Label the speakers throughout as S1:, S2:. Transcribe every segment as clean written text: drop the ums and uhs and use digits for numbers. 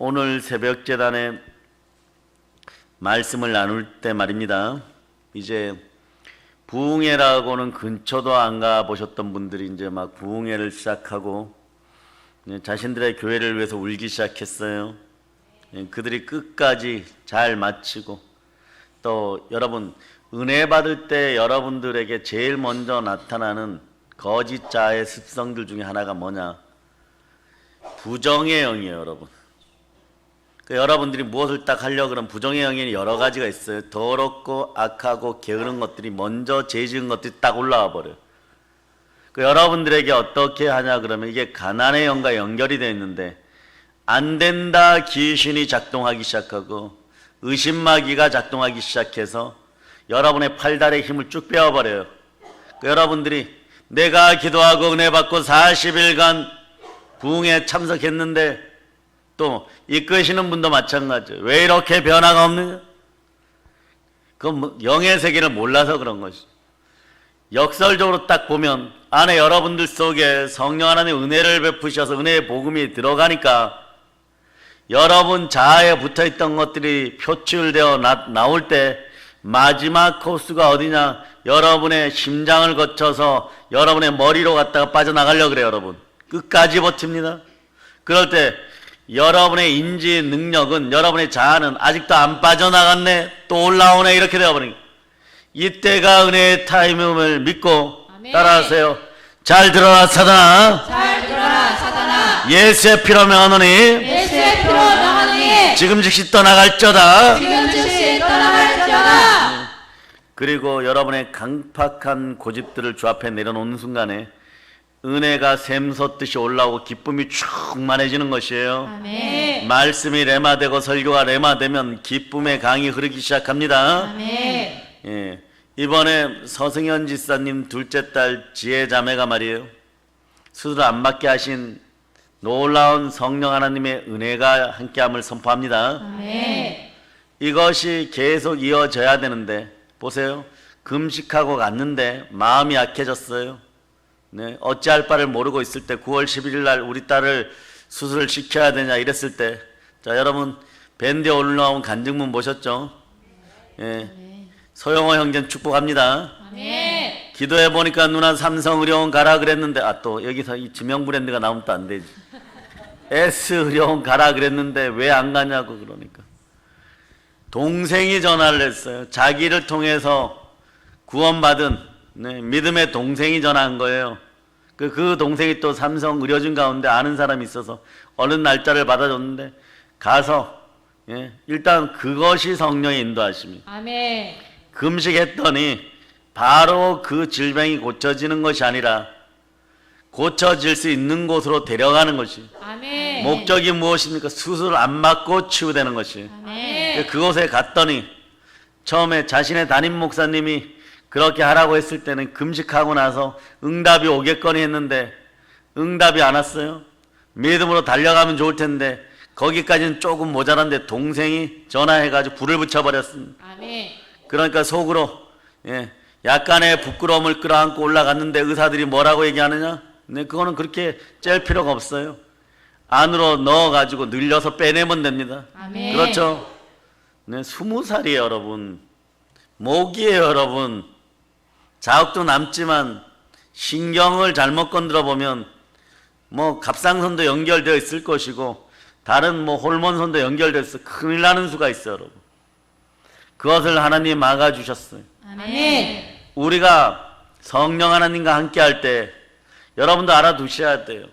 S1: 오늘 새벽 재단에 말씀을 나눌 때 말입니다. 이제 부흥회라고는 근처도 안 가보셨던 분들이 이제 막 부흥회를 시작하고 자신들의 교회를 위해서 울기 시작했어요. 그들이 끝까지 잘 마치고, 또 여러분 은혜 받을 때 여러분들에게 제일 먼저 나타나는 거짓자의 습성들 중에 하나가 뭐냐? 부정의 영이에요, 여러분. 여러분들이 무엇을 딱 하려고 그러면 부정의 영이 여러 가지가 있어요. 더럽고 악하고 게으른 것들이 먼저 죄 지은 것들이 딱 올라와 버려요. 여러분들에게 어떻게 하냐 그러면 이게 가난의 영과 연결이 되어 있는데, 안 된다 귀신이 작동하기 시작하고 의심마귀가 작동하기 시작해서 여러분의 팔다리의 힘을 쭉 빼어버려요. 여러분들이 내가 기도하고 은혜 받고 40일간 부흥에 참석했는데, 또 이끄시는 분도 마찬가지예요. 왜 이렇게 변화가 없느냐? 그건 영의 세계를 몰라서 그런 것이죠. 역설적으로 딱 보면 안에 여러분들 속에 성령 하나님의 은혜를 베푸셔서 은혜의 복음이 들어가니까 여러분 자아에 붙어있던 것들이 표출되어 나올 때 마지막 코스가 어디냐? 여러분의 심장을 거쳐서 여러분의 머리로 갔다가 빠져나가려고 그래요. 여러분 끝까지 버팁니다. 그럴 때 여러분의 인지 능력은, 여러분의 자아는 아직도 안 빠져나갔네, 또 올라오네, 이렇게 되어버립니다. 이때가 은혜의 타임임을 믿고 아멘. 따라하세요. 잘 들어라 사단아.
S2: 잘 들어라 사단아.
S1: 예수의 피로 명하노니.
S2: 예수의 피로 명하노니.
S1: 지금 즉시 떠나갈지어다.
S2: 지금 즉시 떠나갈지어다.
S1: 그리고 여러분의 강팍한 고집들을 주 앞에 내려놓는 순간에 은혜가 샘솟듯이 올라오고 기쁨이 충만해지는 것이에요.
S2: 아멘.
S1: 말씀이 레마되고 설교가 레마되면 기쁨의 강이 흐르기 시작합니다.
S2: 아멘.
S1: 예, 이번에 서승현 지사님 둘째 딸 지혜 자매가 말이에요, 수술 안 받게 하신 놀라운 성령 하나님의 은혜가 함께함을 선포합니다.
S2: 아멘.
S1: 이것이 계속 이어져야 되는데 보세요. 금식하고 갔는데 마음이 약해졌어요. 네, 어찌할 바를 모르고 있을 때 9월 11일 날 우리 딸을 수술을 시켜야 되냐 이랬을 때, 자 여러분 밴드에 올라온 간증문 보셨죠? 예, 소영호 형제는 축복합니다.
S2: 아멘.
S1: 기도해 보니까 누나 삼성의료원 가라 그랬는데, 또 여기서 이 지명 브랜드가 나오면 또 안 되지. S의료원 가라 그랬는데 왜 안 가냐고. 그러니까 동생이 전화를 했어요. 자기를 통해서 구원받은 믿음의 동생이 전화한 거예요. 그 동생이 또 삼성 의료진 가운데 아는 사람이 있어서 얼른 날짜를 받아줬는데 가서 일단 그것이 성령의 인도하심이.
S2: 아멘.
S1: 금식했더니 바로 그 질병이 고쳐지는 것이 아니라 고쳐질 수 있는 곳으로 데려가는 것이.
S2: 아멘.
S1: 목적이 무엇입니까? 수술 안 받고 치유되는 것이.
S2: 아멘.
S1: 그곳에 갔더니 처음에 자신의 담임 목사님이 그렇게 하라고 했을 때는 금식하고 나서 응답이 오겠거니 했는데 응답이 안 왔어요. 믿음으로 달려가면 좋을 텐데 거기까지는 조금 모자란데 동생이 전화해가지고 불을 붙여버렸습니다.
S2: 아멘.
S1: 그러니까 속으로 약간의 부끄러움을 끌어안고 올라갔는데 의사들이 뭐라고 얘기하느냐? 그거는 그렇게 짤 필요가 없어요. 안으로 넣어가지고 늘려서 빼내면 됩니다.
S2: 아멘.
S1: 그렇죠? 20살이에요 여러분. 모기예요 여러분. 자욱도 남지만 신경을 잘못 건드려 보면 갑상선도 연결되어 있을 것이고 다른 호르몬선도 연결되어 있어 큰일 나는 수가 있어요 여러분. 그것을 하나님이 막아주셨어요.
S2: 아멘.
S1: 우리가 성령 하나님과 함께 할 때 여러분도 알아두셔야 돼요.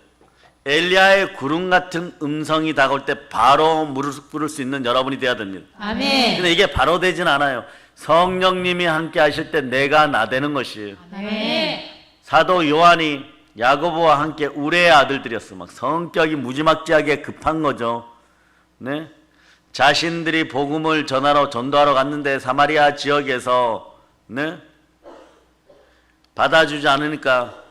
S1: 엘리야의 구름 같은 음성이 다가올 때 바로 무릎 꿇을 수 있는 여러분이 돼야 됩니다.
S2: 아멘.
S1: 근데 이게 바로 되진 않아요. 성령님이 함께 하실 때 내가 나되는 것이에요.
S2: 아멘.
S1: 사도 요한이 야고보와 함께 우레의 아들들이었어. 막 성격이 무지막지하게 급한 거죠. 네? 자신들이 복음을 전도하러 갔는데 사마리아 지역에서 받아주지 않으니까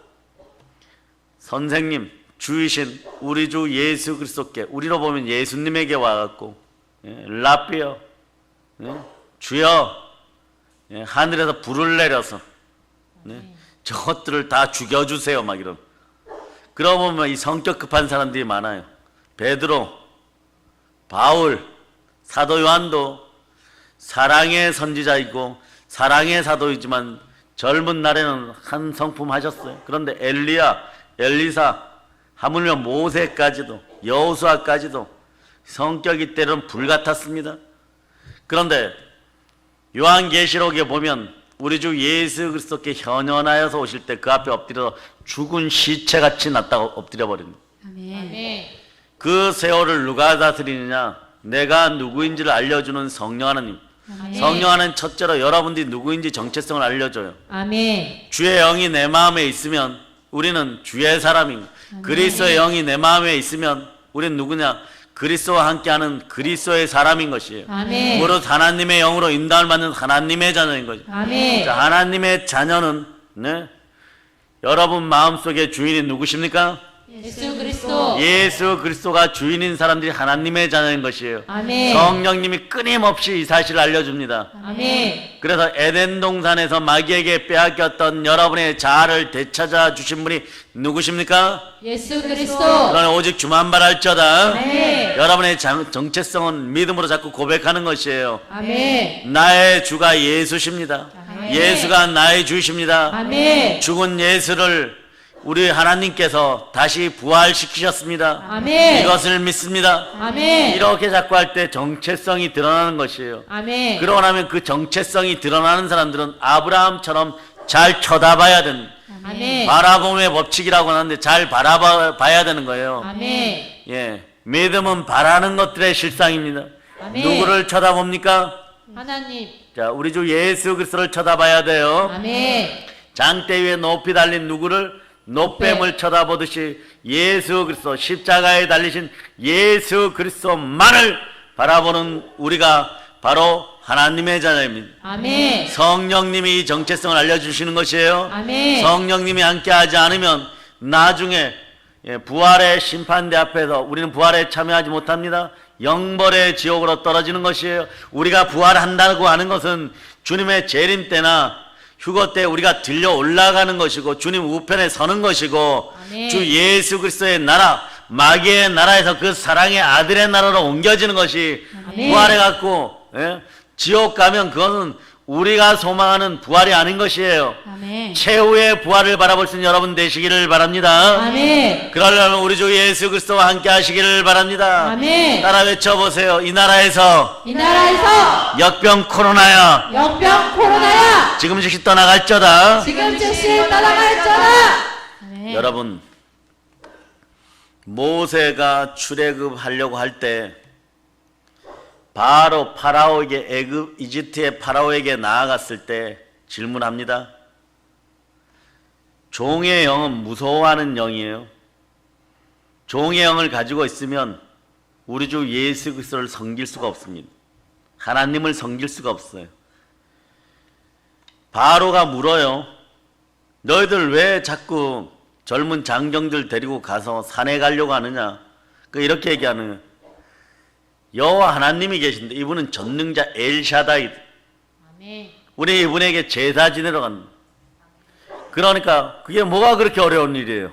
S1: 선생님, 주이신 우리 주 예수 그리스도께, 우리로 보면 예수님에게 와갖고 라삐어, 주여, 하늘에서 불을 내려서 저것들을 다 죽여주세요 막 이런. 그러고 보면 이 성격 급한 사람들이 많아요. 베드로 바울, 사도 요한도 사랑의 선지자이고 사랑의 사도이지만 젊은 날에는 한 성품 하셨어요. 그런데 엘리야, 엘리사, 하물며 모세까지도 여호수아까지도 성격이 때로는 불같았습니다. 그런데 요한계시록에 보면 우리 주 예수 그리스도께 현현하여서 오실 때 그 앞에 엎드려 죽은 시체같이 났다고 엎드려 버립니다.
S2: 아멘.
S1: 그 세월을 누가 다스리느냐? 내가 누구인지를 알려주는 성령 하나님. 성령 하나님 첫째로 여러분들이 누구인지 정체성을 알려줘요.
S2: 아멘.
S1: 주의 영이 내 마음에 있으면 우리는 주의 사람입니다. 그리스도의 영이 내 마음에 있으면 우리는 누구냐? 그리스도와 함께하는 그리스도의 사람인 것이에요.
S2: 아멘.
S1: 무릇 하나님의 영으로 인도함을 받는 하나님의 자녀인 거죠.
S2: 아멘.
S1: 자, 하나님의 자녀는 여러분 마음속에 주인이 누구십니까?
S2: 예수 그리스도.
S1: 예수 그리스도가 주인인 사람들이 하나님의 자녀인 것이에요.
S2: 아멘.
S1: 성령님이 끊임없이 이 사실을 알려줍니다.
S2: 아멘.
S1: 그래서 에덴 동산에서 마귀에게 빼앗겼던 여러분의 자아를 되찾아 주신 분이 누구십니까?
S2: 예수 그리스도.
S1: 그러나 오직 주만 바랄지어다.
S2: 아멘.
S1: 여러분의 정체성은 믿음으로 자꾸 고백하는 것이에요.
S2: 아멘.
S1: 나의 주가 예수십니다.
S2: 아멘.
S1: 예수가 나의 주십니다.
S2: 아멘.
S1: 죽은 예수를 우리 하나님께서 다시 부활시키셨습니다.
S2: 아멘.
S1: 이것을 믿습니다.
S2: 아멘.
S1: 이렇게 자꾸 할 때 정체성이 드러나는 것이에요.
S2: 아멘.
S1: 그러고 나면 그 정체성이 드러나는 사람들은 아브라함처럼 잘 쳐다봐야 되는,
S2: 아멘.
S1: 바라봄의 법칙이라고 하는데 잘 바라봐야 되는 거예요.
S2: 아멘.
S1: 예, 믿음은 바라는 것들의 실상입니다.
S2: 아멘.
S1: 누구를 쳐다봅니까?
S2: 하나님.
S1: 자, 우리 주 예수 그리스도를 쳐다봐야 돼요.
S2: 아멘.
S1: 장대 위에 높이 달린 누구를? 노뱀을 쳐다보듯이 예수 그리스도, 십자가에 달리신 예수 그리스도만을 바라보는 우리가 바로 하나님의 자녀입니다.
S2: 아멘.
S1: 성령님이 이 정체성을 알려주시는 것이에요.
S2: 아멘.
S1: 성령님이 함께하지 않으면 나중에 부활의 심판대 앞에서 우리는 부활에 참여하지 못합니다. 영벌의 지옥으로 떨어지는 것이에요. 우리가 부활한다고 하는 것은 주님의 재림 때나 휴거 때 우리가 들려 올라가는 것이고 주님 우편에 서는 것이고
S2: 아멘.
S1: 주 예수 그리스도의 나라, 마귀의 나라에서 그 사랑의 아들의 나라로 옮겨지는 것이
S2: 아멘.
S1: 부활해갖고 지옥 가면 그것은 우리가 소망하는 부활이 아닌 것이에요.
S2: 아멘.
S1: 최후의 부활을 바라볼 수 있는 여러분 되시기를 바랍니다.
S2: 아멘.
S1: 그러려면 우리 주 예수 그리스도와 함께 하시기를 바랍니다.
S2: 아멘.
S1: 따라 외쳐보세요. 이 나라에서
S2: 이 나라에서
S1: 역병 코로나야
S2: 역병 코로나야
S1: 지금 즉시 떠나갈쩌다.
S2: 지금 즉시 떠나갈지어다. 아멘.
S1: 여러분, 모세가 출애굽하려고 할 때 바로 파라오에게 이집트의 파라오에게 나아갔을 때 질문합니다. 종의 영은 무서워하는 영이에요. 종의 영을 가지고 있으면 우리 주 예수 그리스도를 섬길 수가 없습니다. 하나님을 섬길 수가 없어요. 바로가 물어요. 너희들 왜 자꾸 젊은 장정들 데리고 가서 산에 가려고 하느냐? 이렇게 얘기하는 거예요. 여호와 하나님이 계신데 이분은 전능자 엘샤다이.
S2: 아멘.
S1: 우리 이분에게 제사 지내러 갑니다. 그러니까 그게 뭐가 그렇게 어려운 일이에요?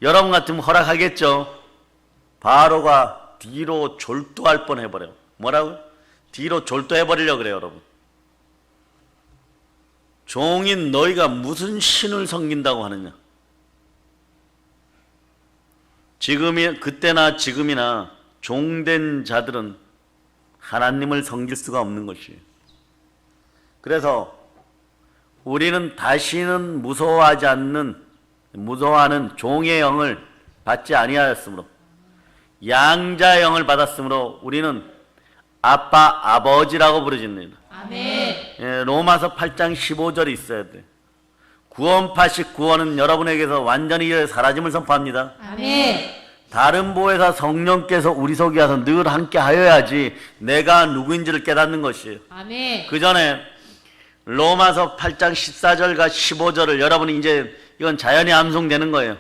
S1: 여러분 같으면 허락하겠죠? 바로가 뒤로 졸도할 뻔해버려요. 뭐라고요? 뒤로 졸도해버리려고 그래요, 여러분. 종인 너희가 무슨 신을 섬긴다고 하느냐? 그때나 지금이나 종된 자들은 하나님을 섬길 수가 없는 것이에요. 그래서 우리는 다시는 무서워하는 종의 영을 받지 아니하였으므로 양자의 영을 받았으므로 우리는 아빠, 아버지라고 부르짖느니라.
S2: 아멘.
S1: 로마서 8장 15절이 있어야 돼. 구원파식 구원은 여러분에게서 완전히 사라짐을 선포합니다.
S2: 아멘.
S1: 다른 보혜사 성령께서 우리 속에 와서 늘 함께 하여야지 내가 누구인지를 깨닫는 것이에요.
S2: 아멘.
S1: 그 전에 로마서 8장 14절과 15절을 여러분이 이제 이건 자연히 암송되는 거예요.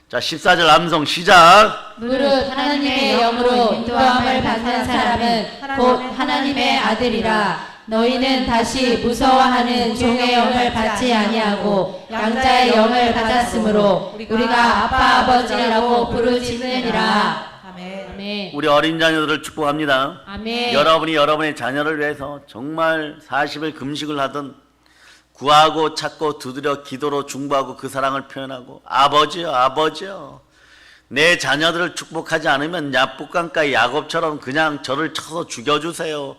S1: 자, 14절 암송 시작.
S2: 무릇 하나님의 영으로 인도함을 받는 사람은 곧 하나님의 아들이라. 너희는 다시 무서워하는 종의 영을 받지 아니하고 양자의 영을 받았으므로 우리가 아빠 아버지라고 부르짖느니라.
S3: 아멘.
S2: 아멘.
S1: 우리 어린 자녀들을 축복합니다.
S2: 아멘.
S1: 여러분이 여러분의 자녀를 위해서 정말 40일 금식을 하던 구하고 찾고 두드려 기도로 중보하고 그 사랑을 표현하고 아버지요 아버지요 내 자녀들을 축복하지 않으면 야복강가의 야곱처럼 그냥 저를 쳐서 죽여주세요.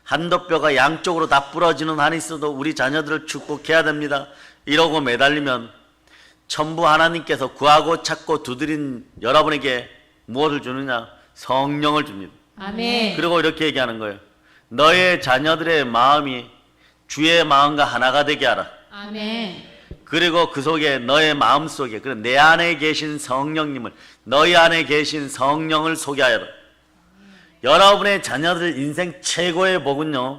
S1: 한도뼈가 양쪽으로 다 부러지는 한이 있어도 우리 자녀들을 축복해야 됩니다. 이러고 매달리면 전부 하나님께서 구하고 찾고 두드린 여러분에게 무엇을 주느냐? 성령을 줍니다.
S2: 아멘.
S1: 그리고 이렇게 얘기하는 거예요. 너의 자녀들의 마음이 주의 마음과 하나가 되게 하라.
S2: 아멘.
S1: 그리고 그 속에 너의 마음 속에 내 안에 계신 성령님을 너희 안에 계신 성령을 소개하여라. 여러분의 자녀들 인생 최고의 복은요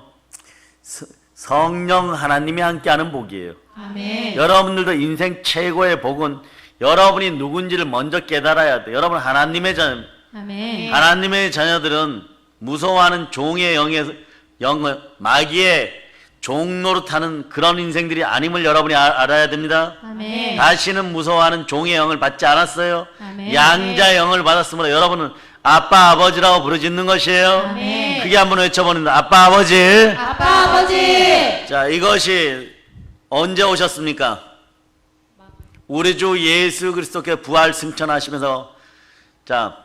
S1: 성령 하나님이 함께하는 복이에요.
S2: 아멘.
S1: 여러분들도 인생 최고의 복은 여러분이 누군지를 먼저 깨달아야 돼. 여러분 하나님의 자녀.
S2: 아멘.
S1: 하나님의 자녀들은 무서워하는 종의 영을 마귀의 종노릇하는 그런 인생들이 아님을 여러분이 알아야 됩니다.
S2: 아멘.
S1: 다시는 무서워하는 종의 영을 받지 않았어요.
S2: 아멘.
S1: 양자의 영을 받았으므로 여러분은 아빠 아버지라고 부르짖는 것이에요.
S2: 아멘.
S1: 그게 한번 외쳐보는 아빠 아버지.
S2: 아빠 아버지.
S1: 자, 이것이 언제 오셨습니까? 우리 주 예수 그리스도께 부활 승천하시면서 자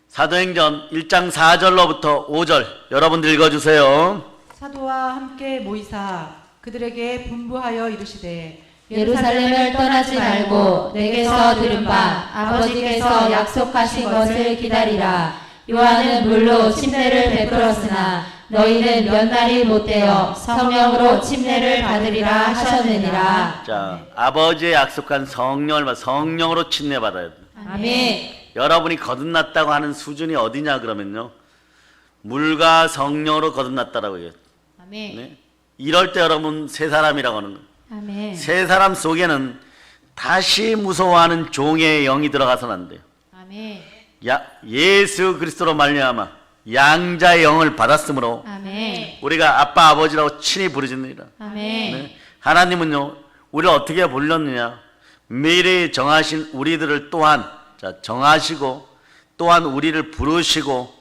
S1: 사도행전 1장 4절로부터 5절 여러분들 읽어주세요.
S3: 사도와 함께 모이사 그들에게 분부하여 이르시되
S2: 예루살렘을 떠나지 말고 내게서 들은 바 아버지께서 약속하신 것을 기다리라. 요한은 물로 침례를 베풀었으나 너희는 몇 날이 못되어 성령으로 침례를 받으리라 하셨느니라.
S1: 자, 아버지의 약속한 성령으로 침례 받아야 돼.
S2: 아멘.
S1: 여러분이 거듭났다고 하는 수준이 어디냐 그러면요, 물과 성령으로 거듭났다라고 해요.
S2: 아멘.
S1: 네? 이럴 때 여러분 새 사람이라고 하는 거예요.
S2: 아멘.
S1: 새 사람 속에는 다시 무서워하는 종의 영이 들어가서는 안 돼요.
S2: 아멘.
S1: 예수 그리스도로 말미암아 양자의 영을 받았으므로
S2: 아멘.
S1: 우리가 아빠 아버지라고 친히 부르짖느니라.
S2: 아멘.
S1: 네? 하나님은요 우리를 어떻게 불렀느냐, 미리 정하신 우리들을 또한 정하시고 또한 우리를 부르시고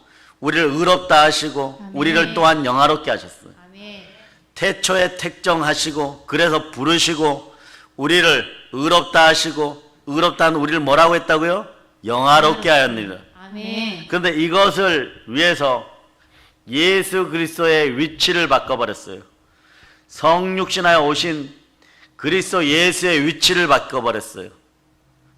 S1: 우리를 의롭다 하시고
S2: 아멘.
S1: 우리를 또한 영화롭게 하셨어요.
S2: 아멘.
S1: 태초에 택정하시고 그래서 부르시고 우리를 의롭다 하시고 의롭다 한 우리를 뭐라고 했다고요? 영화롭게 하였느니라.
S2: 아멘.
S1: 그런데 이것을 위해서 예수 그리스도의 위치를 바꿔버렸어요. 성육신하여 오신 그리스도 예수의 위치를 바꿔버렸어요.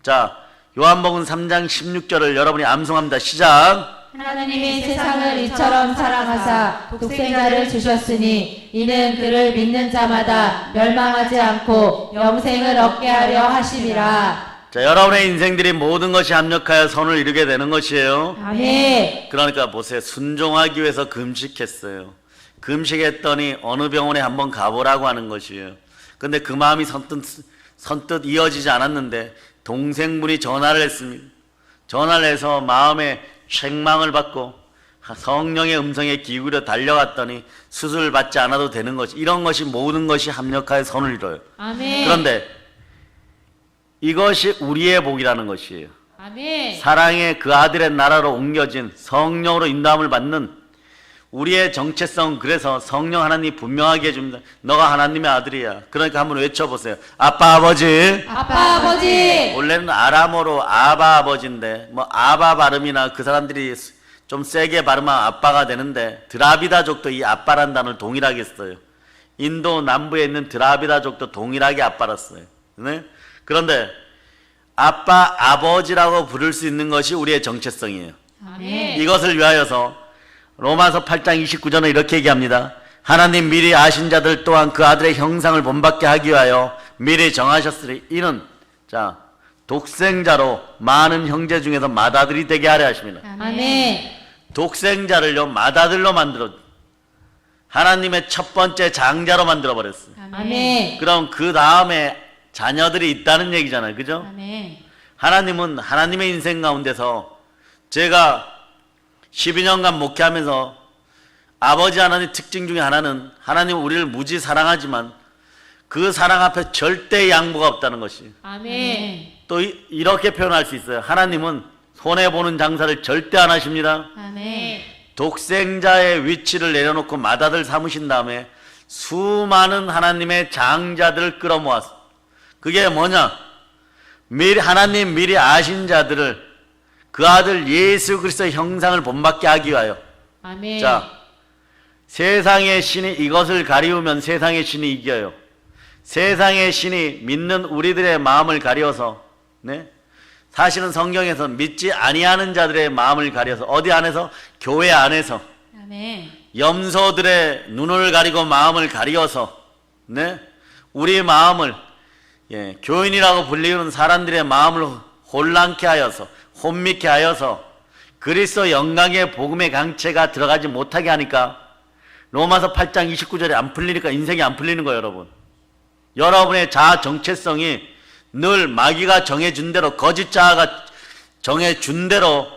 S1: 자, 요한복음 3장 16절을 여러분이 암송합니다. 시작.
S2: 하나님이 세상을 이처럼 사랑하사 독생자를 주셨으니 이는 그를 믿는 자마다 멸망하지 않고 영생을 얻게 하려 하심이라.
S1: 자, 여러분의 인생들이 모든 것이 합력하여 선을 이루게 되는 것이에요.
S2: 아멘.
S1: 그러니까 보세요. 순종하기 위해서 금식했어요. 금식했더니 어느 병원에 한번 가보라고 하는 것이에요. 근데 그 마음이 선뜻 이어지지 않았는데 동생분이 전화를 했습니다. 전화를 해서 마음에 책망을 받고 성령의 음성에 기울여 달려갔더니 수술을 받지 않아도 되는 것이, 이런 것이 모든 것이 합력하여 선을 이뤄요.
S2: 아멘.
S1: 그런데 이것이 우리의 복이라는 것이에요.
S2: 아멘.
S1: 사랑의 그 아들의 나라로 옮겨진 성령으로 인도함을 받는 우리의 정체성, 그래서 성령 하나님이 분명하게 해줍니다. 너가 하나님의 아들이야. 그러니까 한번 외쳐보세요. 아빠 아버지.
S2: 아빠 아버지.
S1: 원래는 아람어로 아바 아버지인데 뭐 아바 발음이나 그 사람들이 좀 세게 발음하면 아빠가 되는데 드라비다족도 이 아빠란 단어를 동일하게 써요. 인도 남부에 있는 드라비다족도 동일하게 아빠라 써요. 네? 그런데 아빠 아버지라고 부를 수 있는 것이 우리의 정체성이에요.
S2: 아멘.
S1: 이것을 위하여서 로마서 8장 29절은 이렇게 얘기합니다. 하나님 미리 아신 자들 또한 그 아들의 형상을 본받게 하기 위하여 미리 정하셨으니 이는 독생자로 많은 형제 중에서 맏아들이 되게 하려 하십니다.
S2: 아멘.
S1: 독생자를요 맏아들로 만들어 하나님의 첫 번째 장자로 만들어 버렸어요.
S2: 아멘.
S1: 그럼 그 다음에 자녀들이 있다는 얘기잖아요. 그죠?
S2: 아멘.
S1: 하나님은 하나님의 인생 가운데서 제가 12년간 목회하면서 아버지 하나님의 특징 중에 하나는 하나님은 우리를 무지 사랑하지만 그 사랑 앞에 절대 양보가 없다는 것이.
S2: 아멘.
S1: 또 이렇게 표현할 수 있어요. 하나님은 손해보는 장사를 절대 안 하십니다.
S2: 아멘.
S1: 독생자의 위치를 내려놓고 맏아들 삼으신 다음에 수많은 하나님의 장자들을 끌어모았어. 그게 뭐냐? 하나님 미리 아신 자들을 그 아들 예수 그리스도의 형상을 본받게 하기 위하여.
S2: 아멘.
S1: 자, 세상의 신이 이것을 가리우면 세상의 신이 이겨요. 세상의 신이 믿는 우리들의 마음을 가려서, 네? 사실은 성경에서 믿지 아니하는 자들의 마음을 가려서, 어디 안에서? 교회 안에서
S2: 아멘.
S1: 염소들의 눈을 가리고 마음을 가리어서, 네? 우리 마음을, 교인이라고 불리는 사람들의 마음을 혼란케 하여서, 혼미케 하여서 그리스도 영광의 복음의 강체가 들어가지 못하게 하니까 로마서 8장 29절에 안 풀리니까 인생이 안 풀리는 거예요, 여러분. 여러분의 자아 정체성이 늘 마귀가 정해준 대로, 거짓 자아가 정해준 대로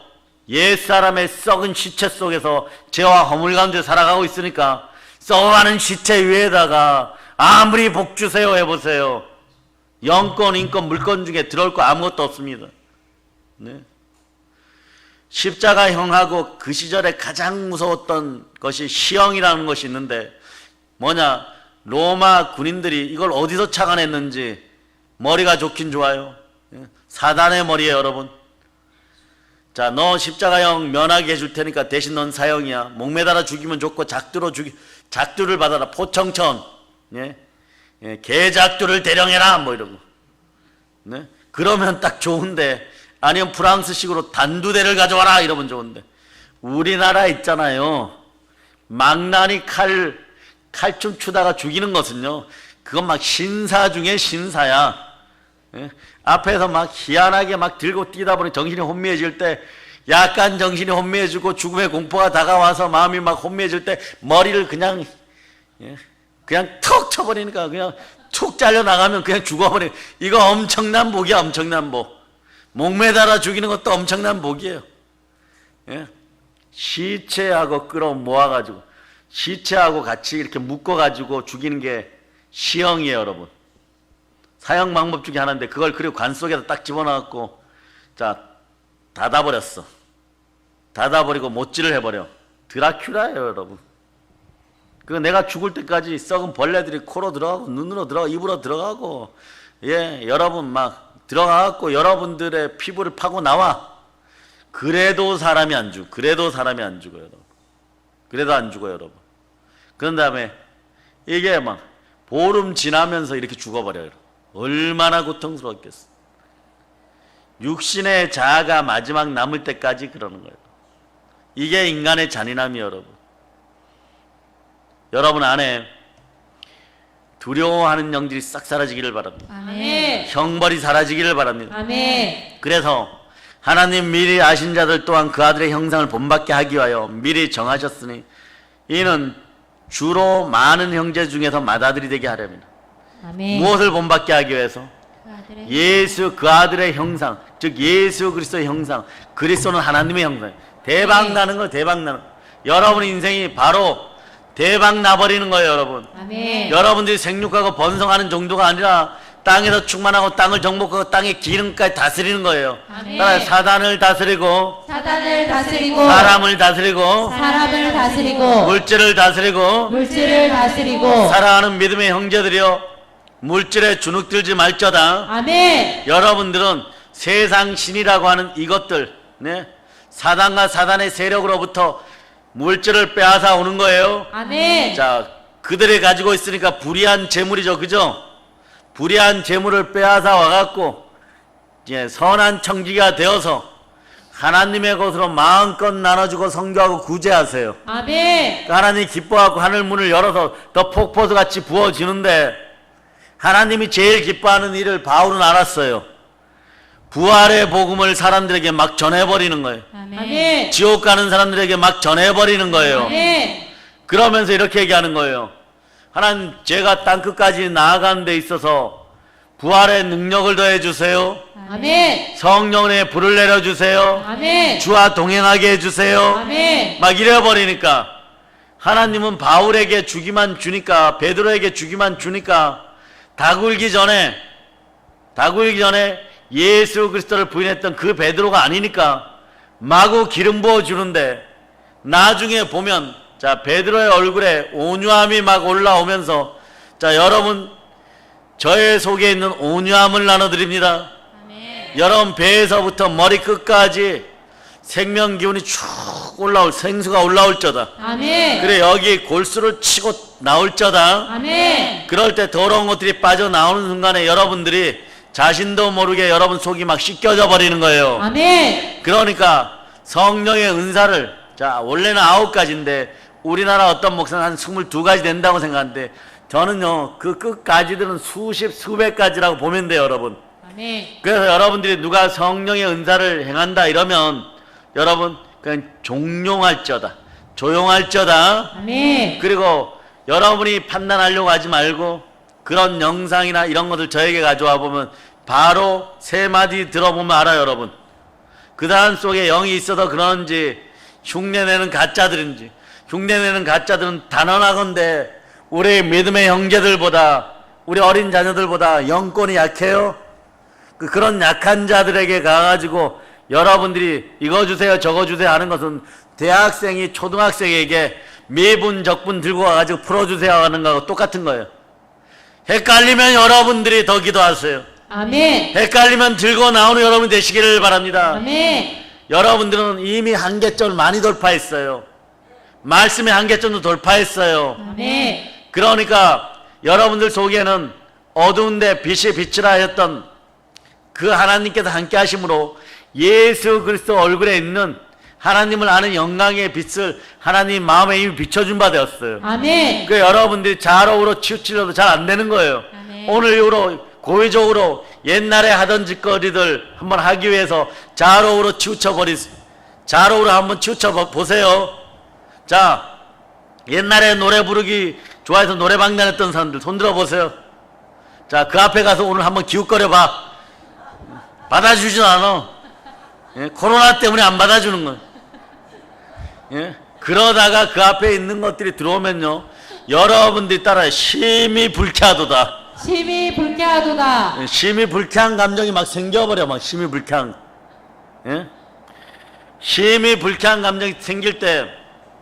S1: 옛사람의 썩은 시체 속에서 죄와 허물 가운데 살아가고 있으니까 썩어가는 시체 위에다가 아무리 복 주세요 해보세요. 영권, 인권, 물권 중에 들어올 거 아무것도 없습니다. 네. 십자가형하고 그 시절에 가장 무서웠던 것이 시형이라는 것이 있는데, 뭐냐? 로마 군인들이 이걸 어디서 착안했는지 머리가 좋긴 좋아요. 사단의 머리예요, 여러분. 자, 너 십자가형 면하게 해줄 테니까 대신 넌 사형이야. 목매달아 죽이면 좋고 작두를 받아라. 포청천, 개작두를 대령해라, 뭐 이러고. 네? 그러면 딱 좋은데, 아니면 프랑스식으로 단두대를 가져와라 이러면 좋은데, 우리나라 있잖아요. 망나니 칼춤 추다가 죽이는 것은요, 그건 막 신사 중에 신사야. 앞에서 막 희한하게 막 들고 뛰다 보니 정신이 혼미해질 때, 약간 정신이 혼미해지고 죽음의 공포가 다가와서 마음이 막 혼미해질 때 머리를 그냥 턱 쳐버리니까 그냥 툭 잘려나가면 그냥 죽어버려. 이거 엄청난 복이야, 엄청난 복. 목매달아 죽이는 것도 엄청난 복이에요. 시체하고 끌어 모아가지고 시체하고 같이 이렇게 묶어가지고 죽이는 게 시형이에요, 여러분. 사형 방법 중에 하나인데 그걸 그리고 관 속에다 딱 집어넣고 자 닫아버렸어. 닫아버리고 못질을 해버려. 드라큘라예요, 여러분. 그거 내가 죽을 때까지 썩은 벌레들이 코로 들어가고 눈으로 들어가고 입으로 들어가고, 여러분 막 들어가갖고 여러분들의 피부를 파고 나와. 그래도 사람이 안 죽어. 그래도 사람이 안 죽어요, 여러분. 그래도 안 죽어요, 여러분. 그런 다음에 이게 막 보름 지나면서 이렇게 죽어버려요. 얼마나 고통스러웠겠어. 육신의 자아가 마지막 남을 때까지 그러는 거예요. 이게 인간의 잔인함이에요, 여러분. 여러분 안에 두려워하는 영들이 싹 사라지기를 바랍니다.
S2: 아멘.
S1: 형벌이 사라지기를 바랍니다.
S2: 아멘.
S1: 그래서 하나님 미리 아신 자들 또한 그 아들의 형상을 본받게 하기 위하여 미리 정하셨으니 이는 주로 많은 형제 중에서 맏아들이 되게 하렵니다.
S2: 아멘.
S1: 무엇을 본받게 하기 위해서?
S2: 그 아들의
S1: 예수, 그 아들의 형상, 즉 예수 그리스도의 형상. 그리스도는 하나님의 형상. 대박 나는 거예요, 대박 나는. 여러분 인생이 바로 대박 나버리는 거예요, 여러분.
S2: 아멘.
S1: 여러분들이 생육하고 번성하는 정도가 아니라 땅에서 충만하고 땅을 정복하고 땅의 기름까지 다스리는 거예요.
S2: 아멘.
S1: 따라서 사단을 다스리고
S2: 사단을 다스리고
S1: 사람을 다스리고
S2: 사람을 다스리고
S1: 물질을 다스리고
S2: 물질을 다스리고
S1: 사랑하는 믿음의 형제들이여, 물질에 주눅들지 말자다.
S2: 아멘.
S1: 여러분들은 세상 신이라고 하는 이것들, 사단과 사단의 세력으로부터 물질을 빼앗아 오는 거예요.
S2: 아멘.
S1: 자, 그들이 가지고 있으니까 불의한 재물이죠, 그죠? 불의한 재물을 빼앗아 와갖고 선한 청지기가 되어서 하나님의 것으로 마음껏 나눠주고 성교하고 구제하세요.
S2: 아멘.
S1: 하나님이 기뻐하고 하늘 문을 열어서 더 폭포수같이 부어지는데, 하나님이 제일 기뻐하는 일을 바울은 알았어요. 부활의 복음을 사람들에게 막 전해버리는 거예요.
S2: 아멘.
S1: 지옥 가는 사람들에게 막 전해버리는 거예요.
S2: 아멘.
S1: 그러면서 이렇게 얘기하는 거예요. 하나님, 제가 땅끝까지 나아가는 데 있어서 부활의 능력을 더해주세요.
S2: 아멘.
S1: 성령의 불을 내려주세요.
S2: 아멘.
S1: 주와 동행하게 해주세요.
S2: 아멘.
S1: 막 이래버리니까 하나님은 바울에게 주기만 주니까, 베드로에게 주기만 주니까 다 굴기 전에 예수 그리스도를 부인했던 그 베드로가 아니니까 마구 기름 부어 주는데, 나중에 보면 자, 베드로의 얼굴에 온유함이 막 올라오면서, 자, 여러분, 저의 속에 있는 온유함을 나눠드립니다. 여러분 배에서부터 머리 끝까지 생명 기운이 쭉 올라올, 생수가 올라올 저다.
S2: 아멘.
S1: 그래, 여기 골수를 치고 나올 저다.
S2: 아멘.
S1: 그럴 때 더러운 것들이 빠져나오는 순간에 여러분들이 자신도 모르게 여러분 속이 막 씻겨져 버리는 거예요.
S2: 아멘.
S1: 그러니까 성령의 은사를, 자, 원래는 9가지인데 우리나라 어떤 목사는 한 22가지 된다고 생각하는데, 저는요 그 끝까지들은 수십 수백 가지라고 보면 돼요, 여러분.
S2: 아멘.
S1: 그래서 여러분들이 누가 성령의 은사를 행한다 이러면 여러분 그냥 종용할저다, 조용할저다.
S2: 아멘.
S1: 그리고 여러분이 판단하려고 하지 말고 그런 영상이나 이런 것들 저에게 가져와 보면 바로 3마디 들어보면 알아요, 여러분. 그 사람 속에 영이 있어서 그런지 흉내내는 가짜들인지, 흉내내는 가짜들은 단언하건대 우리 믿음의 형제들보다, 우리 어린 자녀들보다 영권이 약해요. 그런 약한 자들에게 가가지고 여러분들이 이거 주세요 저거 주세요 하는 것은 대학생이 초등학생에게 미분 적분 들고 와가지고 풀어주세요 하는 거하고 똑같은 거예요. 헷갈리면 여러분들이 더 기도하세요.
S2: 아멘.
S1: 헷갈리면 들고 나오는 여러분 되시기를 바랍니다.
S2: 아멘.
S1: 여러분들은 이미 한계점을 많이 돌파했어요. 말씀의 한계점도 돌파했어요.
S2: 아멘.
S1: 그러니까 여러분들 속에는 어두운데 빛이 빛이라 했던 그 하나님께서 함께 하심으로 예수 그리스도 얼굴에 있는 하나님을 아는 영광의 빛을 하나님 마음에 이미 비춰준 바 되었어요.
S2: 아멘.
S1: 그 여러분들이 자로우로 치우치려도 잘 안 되는 거예요.
S2: 아멘.
S1: 오늘 이후로 고의적으로 옛날에 하던 짓거리들 한번 하기 위해서 자로우로 자로우로 한번 치우쳐 보세요. 자, 옛날에 노래 부르기 좋아해서 노래방 다녔던 사람들 손 들어 보세요. 자, 그 앞에 가서 오늘 한번 기웃거려 봐. 받아주진 않아. 예? 코로나 때문에 안 받아주는 거예요. 예? 그러다가 그 앞에 있는 것들이 들어오면요, 여러분들이 따라 심히 불쾌하도다.
S2: 심히 불쾌하도다.
S1: 예? 심히 불쾌한 감정이 막 생겨버려. 막 심히 불쾌한, 예? 심히 불쾌한 감정이 생길 때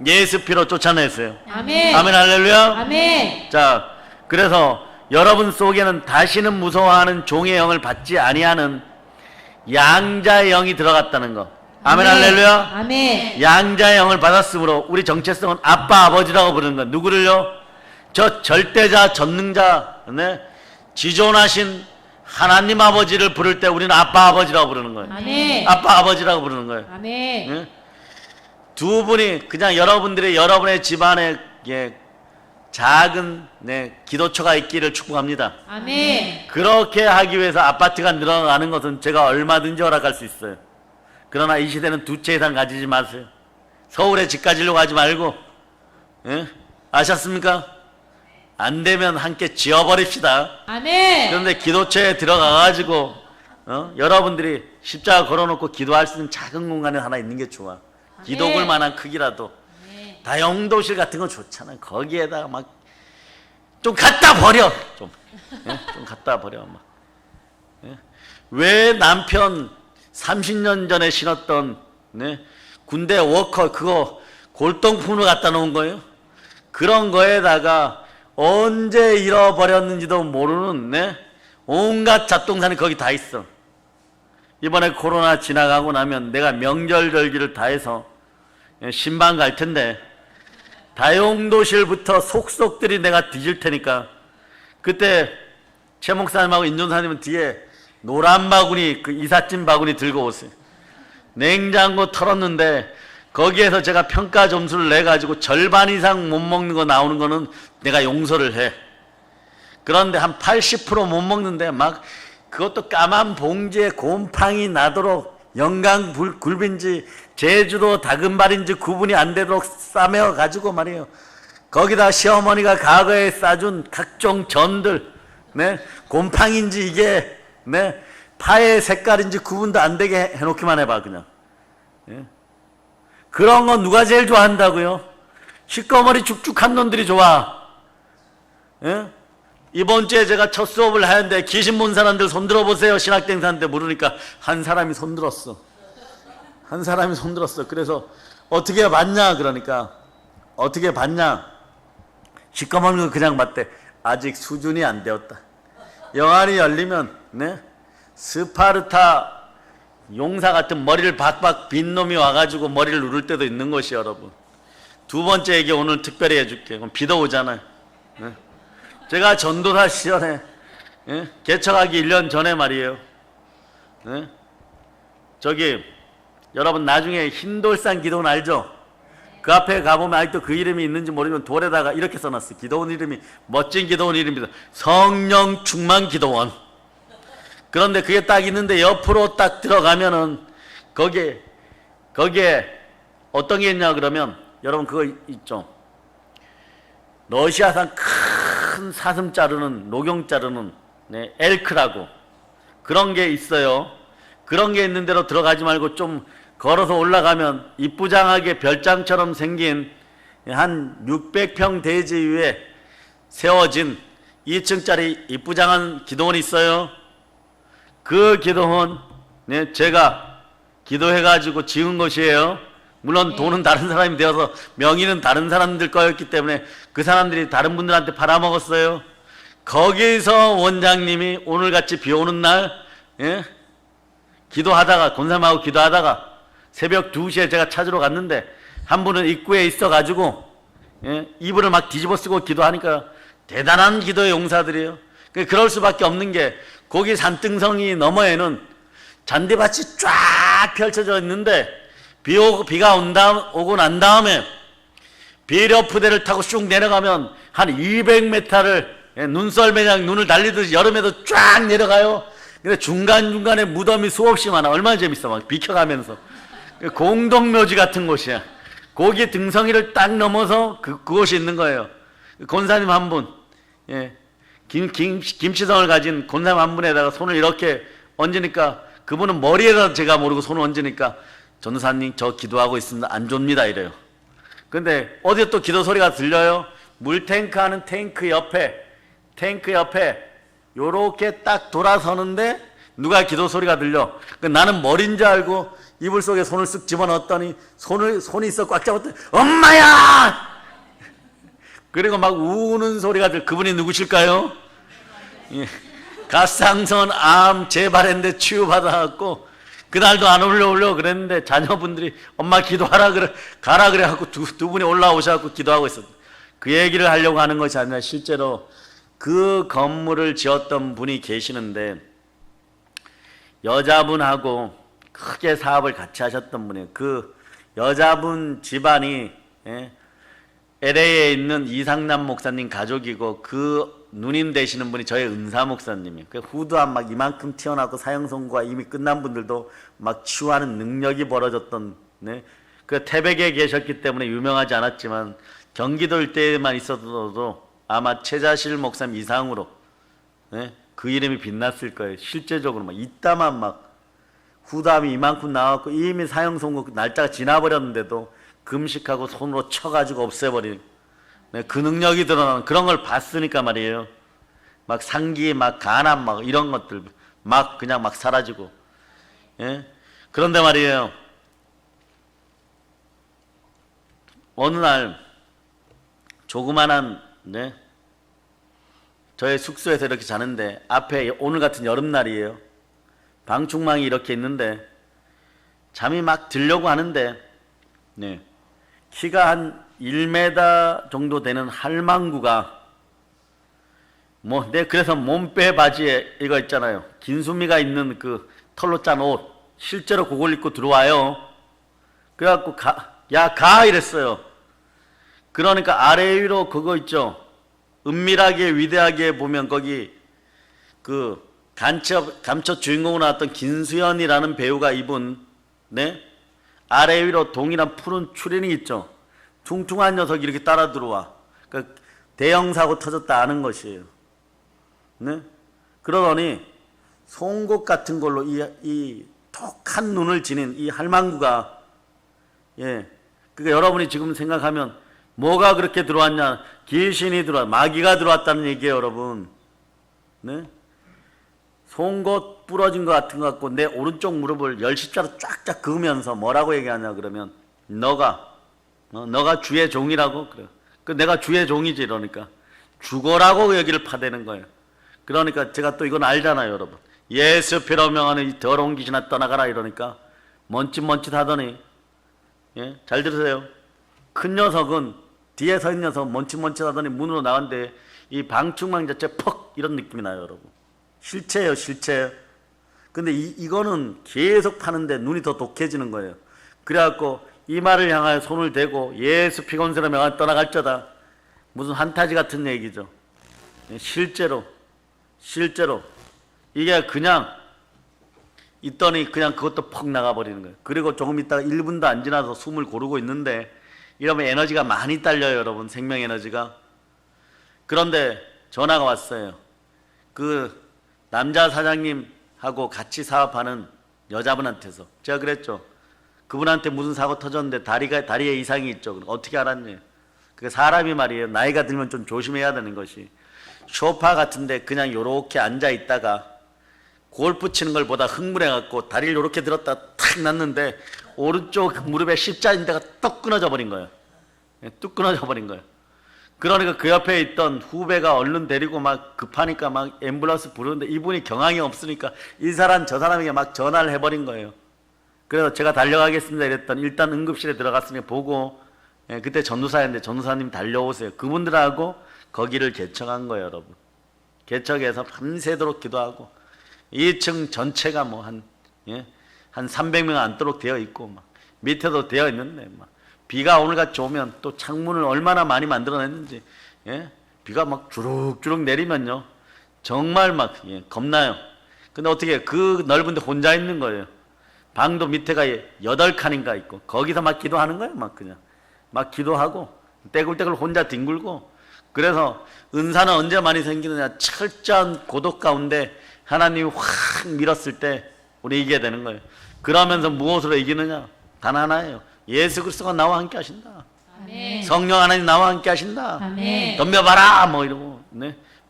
S1: 예수 피로 쫓아내세요.
S2: 아멘.
S1: 아멘, 할렐루야.
S2: 아멘.
S1: 자, 그래서 여러분 속에는 다시는 무서워하는 종의 영을 받지 아니하는 양자의 영이 들어갔다는 거. 아멘, 할렐루야.
S2: 아멘.
S1: 양자의 영을 받았으므로 우리 정체성은 아빠 아버지라고 부르는 거. 누구를요? 저 절대자 전능자, 네? 지존하신 하나님 아버지를 부를 때 우리는 아빠 아버지라고 부르는 거예요.
S2: 아멘.
S1: 아빠 아버지라고 부르는 거예요.
S2: 아멘.
S1: 네? 두 분이 그냥 여러분의 집안에, 예, 작은, 네, 기도처가 있기를 축복합니다.
S2: 아멘.
S1: 그렇게 하기 위해서 아파트가 늘어나는 것은 제가 얼마든지 허락할 수 있어요. 그러나 이 시대는 2채 이상 가지지 마세요. 서울에 집 가지려고 하지 말고, 예? 아셨습니까? 안 되면 함께 지어버립시다.
S2: 아멘.
S1: 그런데 기도처에 들어가가지고 여러분들이 십자가 걸어놓고 기도할 수 있는 작은 공간에 하나 있는 게 좋아. 기도볼 만한 크기라도. 다용도실 같은 건 좋잖아요. 거기에다가 막 좀 갖다 버려. 좀 갖다 버려. 막. 예? 왜 남편 30년 전에 신었던, 네? 군대 워커 그거 골동품으로 갖다 놓은 거예요? 그런 거에다가 언제 잃어버렸는지도 모르는, 네? 온갖 잡동사니 거기 다 있어. 이번에 코로나 지나가고 나면 내가 명절절기를 다 해서 신방 갈 텐데 다용도실부터 속속들이 내가 뒤질 테니까 그때 최 목사님하고 인존사님은 뒤에 노란 바구니, 그 이삿짐 바구니 들고 오세요. 냉장고 털었는데 거기에서 제가 평가 점수를 내가지고 절반 이상 못 먹는 거 나오는 거는 내가 용서를 해. 그런데 한 80% 못 먹는데 막 그것도 까만 봉지에 곰팡이 나도록 영광 굴빈지 제주도 다금발인지 구분이 안 되도록 싸매어 가지고 말이에요. 거기다 시어머니가 과거에 싸준 각종 전들, 네? 곰팡인지 이게, 네? 파의 색깔인지 구분도 안 되게 해놓기만 해봐 그냥. 예? 그런 거 누가 제일 좋아한다고요? 시꺼머리 죽죽한 놈들이 좋아. 예? 이번 주에 제가 첫 수업을 하는데 귀신 본 사람들 손 들어보세요. 신학대행사한테 물으니까 한 사람이 손 들었어. 한 사람이 손 들었어. 그래서 어떻게 봤냐 그러니까 어떻게 봤냐. 시꺼먼 거 그냥 봤대. 아직 수준이 안 되었다. 영안이 열리면 네? 스파르타 용사 같은 머리를 박박 빈 놈이 와가지고 머리를 누를 때도 있는 것이 여러분. 두 번째 얘기 오늘 특별히 해줄게. 그럼 비도 오잖아요. 네? 제가 전도사 시절에 예? 개척하기 1년 전에 말이에요. 예? 저기 여러분 나중에 흰돌산 기도원 알죠? 그 앞에 가보면 아직도 그 이름이 있는지 모르지만 돌에다가 이렇게 써놨어요. 기도원 이름이 멋진 기도원 이름입니다. 성령 충만 기도원. 그런데 그게 딱 있는데 옆으로 딱 들어가면은 거기에 어떤 게 있냐 그러면 여러분 그거 있죠. 러시아산 큰 사슴 자르는 녹용 자르는 네, 엘크라고 그런 게 있어요. 그런 게 있는 데로 들어가지 말고 좀 걸어서 올라가면 이쁘장하게 별장처럼 생긴 한 600평 대지 위에 세워진 2층짜리 이쁘장한 기도원이 있어요. 그 기도원 네, 제가 기도해가지고 지은 것이에요. 물론 돈은 다른 사람이 되어서 명의는 다른 사람들 거였기 때문에 그 사람들이 다른 분들한테 팔아먹었어요. 거기서 원장님이 오늘같이 비 오는 날 예? 기도하다가 권사님하고 기도하다가 새벽 2시에 제가 찾으러 갔는데 한 분은 입구에 있어가지고 예? 이불을 막 뒤집어 쓰고 기도하니까 대단한 기도의 용사들이에요. 그럴 수밖에 없는 게 거기 산등성이 너머에는 잔디밭이 쫙 펼쳐져 있는데 비가 오고 난 다음에 비료푸대를 타고 쑥 내려가면 한 200m를 눈썰매장 눈을 달리듯이 여름에도 쫙 내려가요. 근데 중간중간에 무덤이 수없이 많아. 얼마나 재밌어. 막 비켜가면서. 공동묘지 같은 곳이야. 거기 등성이를 딱 넘어서 그곳이 있는 거예요. 권사님 한 분, 예. 김치성을 가진 권사님 한 분에다가 손을 이렇게 얹으니까 그분은 머리에다 제가 모르고 손을 얹으니까 전도사님 저 기도하고 있습니다. 안 줍니다 이래요. 근데 어디에 또 기도 소리가 들려요? 물탱크 하는 탱크 옆에 요렇게 딱 돌아서는데 누가 기도 소리가 들려. 나는 머리인 줄 알고 이불 속에 손을 쓱 집어넣었더니 손이 있어 꽉 잡았더니 엄마야! 그리고 막 우는 소리가 그분이 누구실까요? 예. 갑상선 암 재발했는데 치유받아갖고 그날도 안 올려오려고 그랬는데 자녀분들이 엄마 기도하라 그래 가라 그래 갖고 두 분이 올라오셔갖고 기도하고 있었어요. 그 얘기를 하려고 하는 것이 아니라 실제로 그 건물을 지었던 분이 계시는데 여자분하고 크게 사업을 같이 하셨던 분이에요. 그 여자분 집안이 예, LA에 있는 이상남 목사님 가족이고 그 누님 되시는 분이 저희 은사 목사님이에요. 그 후두한 막 이만큼 튀어나오고 사형선고가 이미 끝난 분들도 막 치유하는 능력이 벌어졌던 네? 그 태백에 계셨기 때문에 유명하지 않았지만 경기도 일대에만 있어도 아마 최자실 목사님 이상으로 네? 그 이름이 빛났을 거예요. 실제적으로 막 이따만 막 후담이 이만큼 나왔고 이미 사형선고 날짜가 지나버렸는데도 금식하고 손으로 쳐가지고 없애버리는 네, 그 능력이 드러나는 그런 걸 봤으니까 말이에요. 막 상기, 막 간암, 막 이런 것들 막 그냥 막 사라지고. 예? 그런데 말이에요. 어느 날 조그만한 네? 저의 숙소에서 이렇게 자는데 앞에 오늘 같은 여름날이에요. 방충망이 이렇게 있는데 잠이 막 들려고 하는데 네. 키가 한 1m 정도 되는 할망구가 그래서 몸빼 바지에 이거 있잖아요. 긴수미가 있는 그 털로 짠 옷 실제로 그걸 입고 들어와요. 그래갖고 가 이랬어요. 그러니까 아래 위로 그거 있죠. 은밀하게 위대하게 보면 거기 그 감초 주인공으로 나왔던 김수현이라는 배우가 입은 네? 아래 위로 동일한 푸른 추리닝 있죠. 퉁퉁한 녀석이 이렇게 따라 들어와. 그러니까 대형 사고 터졌다 아는 것이에요. 네? 그러더니 송곳 같은 걸로 이 톡한 눈을 지닌 이 할망구가 예. 그러니까 여러분이 지금 생각하면 뭐가 그렇게 들어왔냐? 귀신이 마귀가 들어왔다는 얘기예요, 여러분. 네? 송곳 부러진 것 같은 것 같고 내 오른쪽 무릎을 열십자로 쫙쫙 그으면서 뭐라고 얘기하냐 그러면 너가 주의 종이라고 그래. 그 내가 주의 종이지 이러니까 죽어라고 여기를 파대는 거예요. 그러니까 제가 또 이건 알잖아요, 여러분. 예수 피로 명하는 이 더러운 귀신아 떠나가라 이러니까 멈칫멈칫 하더니 예? 잘 들으세요. 큰 녀석은 뒤에 서 있는 녀석 멈칫멈칫 하더니 문으로 나왔는데 이 방충망 자체 퍽 이런 느낌이 나요, 여러분. 실체예요, 실체. 근데 이거는 계속 파는데 눈이 더 독해지는 거예요. 그래갖고 이마를 향하여 손을 대고 예수 피곤세로 명하여 떠나갈쩌다. 무슨 한타지 같은 얘기죠. 실제로 이게 그냥 있더니 그냥 그것도 퍽 나가버리는 거예요. 그리고 조금 있다가 1분도 안 지나서 숨을 고르고 있는데 이러면 에너지가 많이 딸려요, 여러분. 생명 에너지가. 그런데 전화가 왔어요. 그 남자 사장님하고 같이 사업하는 여자분한테서. 제가 그랬죠. 그분한테 무슨 사고 터졌는데 다리에 이상이 있죠. 어떻게 알았냐. 그게 사람이 말이에요. 나이가 들면 좀 조심해야 되는 것이. 소파 같은데 그냥 요렇게 앉아 있다가 골프 치는 걸 보다 흥분해갖고 다리를 요렇게 들었다 탁 놨는데 오른쪽 무릎에 십자인대가 뚝 끊어져 버린 거예요. 뚝 끊어져 버린 거예요. 그러니까 그 옆에 있던 후배가 얼른 데리고 막 급하니까 막 앰뷸런스 부르는데 이분이 경황이 없으니까 이 사람 저 사람에게 막 전화를 해버린 거예요. 그래서 제가 달려가겠습니다 이랬더니 일단 응급실에 들어갔으니 보고 그때 전도사였는데 전도사님 달려오세요. 그분들하고 거기를 개척한 거예요, 여러분. 개척해서 밤새도록 기도하고 2층 전체가 뭐 한 300명 안도록 되어 있고 막 밑에도 되어 있는데 막 비가 오늘같이 오면 또 창문을 얼마나 많이 만들어냈는지 비가 막 주룩주룩 내리면요 정말 막 겁나요. 근데 어떻게 그 넓은데 혼자 있는 거예요. 방도 밑에가 8칸인가 있고 거기서 막 기도하는 거예요. 막 그냥 막 기도하고 떼굴떼굴 혼자 뒹굴고. 그래서 은사는 언제 많이 생기느냐, 철저한 고독 가운데 하나님이 확 밀었을 때 우리 이기게 되는 거예요. 그러면서 무엇으로 이기느냐? 단 하나예요. 예수 그리스도가 나와 함께 하신다.
S2: 아멘.
S1: 성령 하나님 나와 함께 하신다.
S2: 아멘.
S1: 덤벼봐라 뭐 이러고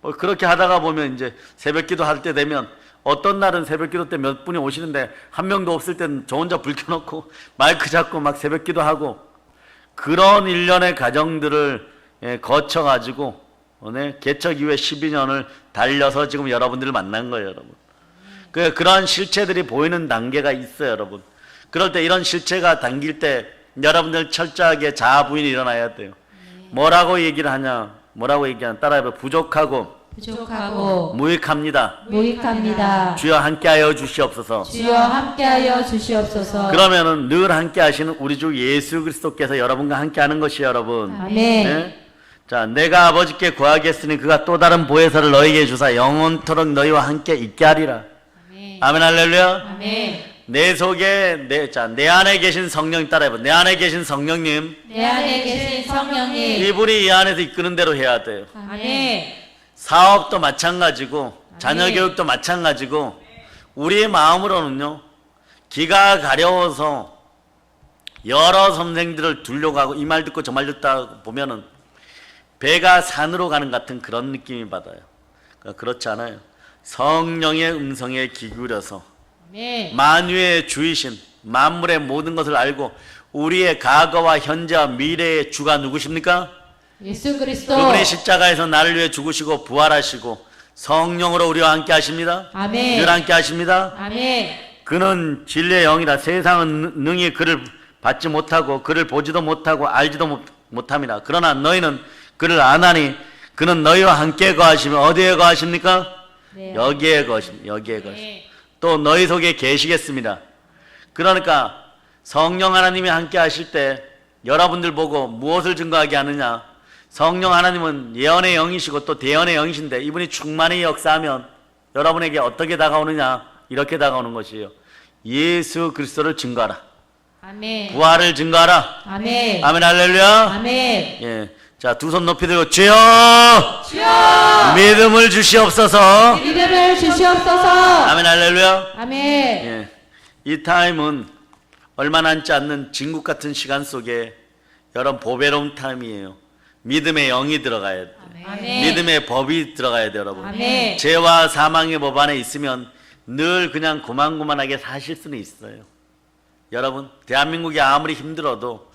S1: 뭐 그렇게 하다가 보면 이제 새벽기도 할 때 되면 어떤 날은 새벽기도 때 몇 분이 오시는데 한 명도 없을 때는 저 혼자 불 켜놓고 마이크 잡고 막 새벽기도 하고 그런 일련의 과정들을 거쳐가지고 개척 이후에 12년을 달려서 지금 여러분들을 만난 거예요, 여러분. 그런 실체들이 보이는 단계가 있어요, 여러분. 그럴 때 이런 실체가 당길 때 여러분들 철저하게 자아 부인이 일어나야 돼요. 뭐라고 얘기를 하냐? 뭐라고 얘기하냐? 따라해봐. 부족하고 무익합니다. 주여 함께하여 주시옵소서.
S2: 주여 함께하여 주시옵소서.
S1: 그러면은 늘 함께하시는 우리 주 예수 그리스도께서 여러분과 함께하는 것이에요, 여러분.
S2: 아멘.
S1: 자, 내가 아버지께 구하겠으니 그가 또 다른 보혜사를 너에게 주사 영원토록 너희와 함께 있게 하리라. 아멘 할렐루야.
S2: 아멘.
S1: 내 속에 내 안에 계신 성령 따라해봐. 내 안에 계신 성령님.
S2: 내 안에 계신 성령님.
S1: 이분이 이 안에서 이끄는 대로 해야 돼요.
S2: 아멘.
S1: 사업도 마찬가지고 자녀 교육도 마찬가지고 우리의 마음으로는요 기가 가려워서 여러 선생들을 두려고 하고 이 말 듣고 저 말 듣다 보면은 배가 산으로 가는 같은 그런 느낌이 받아요. 그렇지 않아요. 성령의 음성에 귀 기울여서 만유의 주이신 만물의 모든 것을 알고 우리의 과거와 현재와 미래의 주가 누구십니까?
S2: 예수 그리스도.
S1: 그분이 십자가에서 나를 위해 죽으시고 부활하시고 성령으로 우리와 함께 하십니다.
S2: 아멘.
S1: 늘 함께 하십니다.
S2: 아멘.
S1: 그는 진리의 영이라 세상은 능히 그를 받지 못하고 그를 보지도 못하고 알지도 못합니다. 그러나 너희는 그를 아나니 그는 너희와 함께 거하시며 어디에 거하십니까?
S2: 네.
S1: 여기에 거하십니다. 여기에 거하십니다. 또 너희 속에 계시겠습니다. 그러니까 성령 하나님이 함께 하실 때 여러분들 보고 무엇을 증거하게 하느냐? 성령 하나님은 예언의 영이시고 또 대언의 영이신데 이분이 충만히 역사하면 여러분에게 어떻게 다가오느냐? 이렇게 다가오는 것이에요. 예수 그리스도를 증거하라.
S2: 아멘.
S1: 부활을 증거하라.
S2: 아멘.
S1: 아멘 할렐루야.
S2: 아멘.
S1: 예. 자, 두 손 높이 들고 주여!
S2: 주여!
S1: 믿음을 주시옵소서.
S2: 믿음을 주시옵소서.
S1: 아멘 할렐루야.
S2: 아멘.
S1: 예. 이 타임은 얼마 남지 않는 진국 같은 시간 속에 여러분 보배로운 타임이에요. 믿음의 영이 들어가야 돼.
S2: 아멘.
S1: 믿음의 법이 들어가야 돼, 여러분.
S2: 아멘.
S1: 죄와 사망의 법 안에 있으면 늘 그냥 고만고만하게 사실 수는 있어요. 여러분, 대한민국이 아무리 힘들어도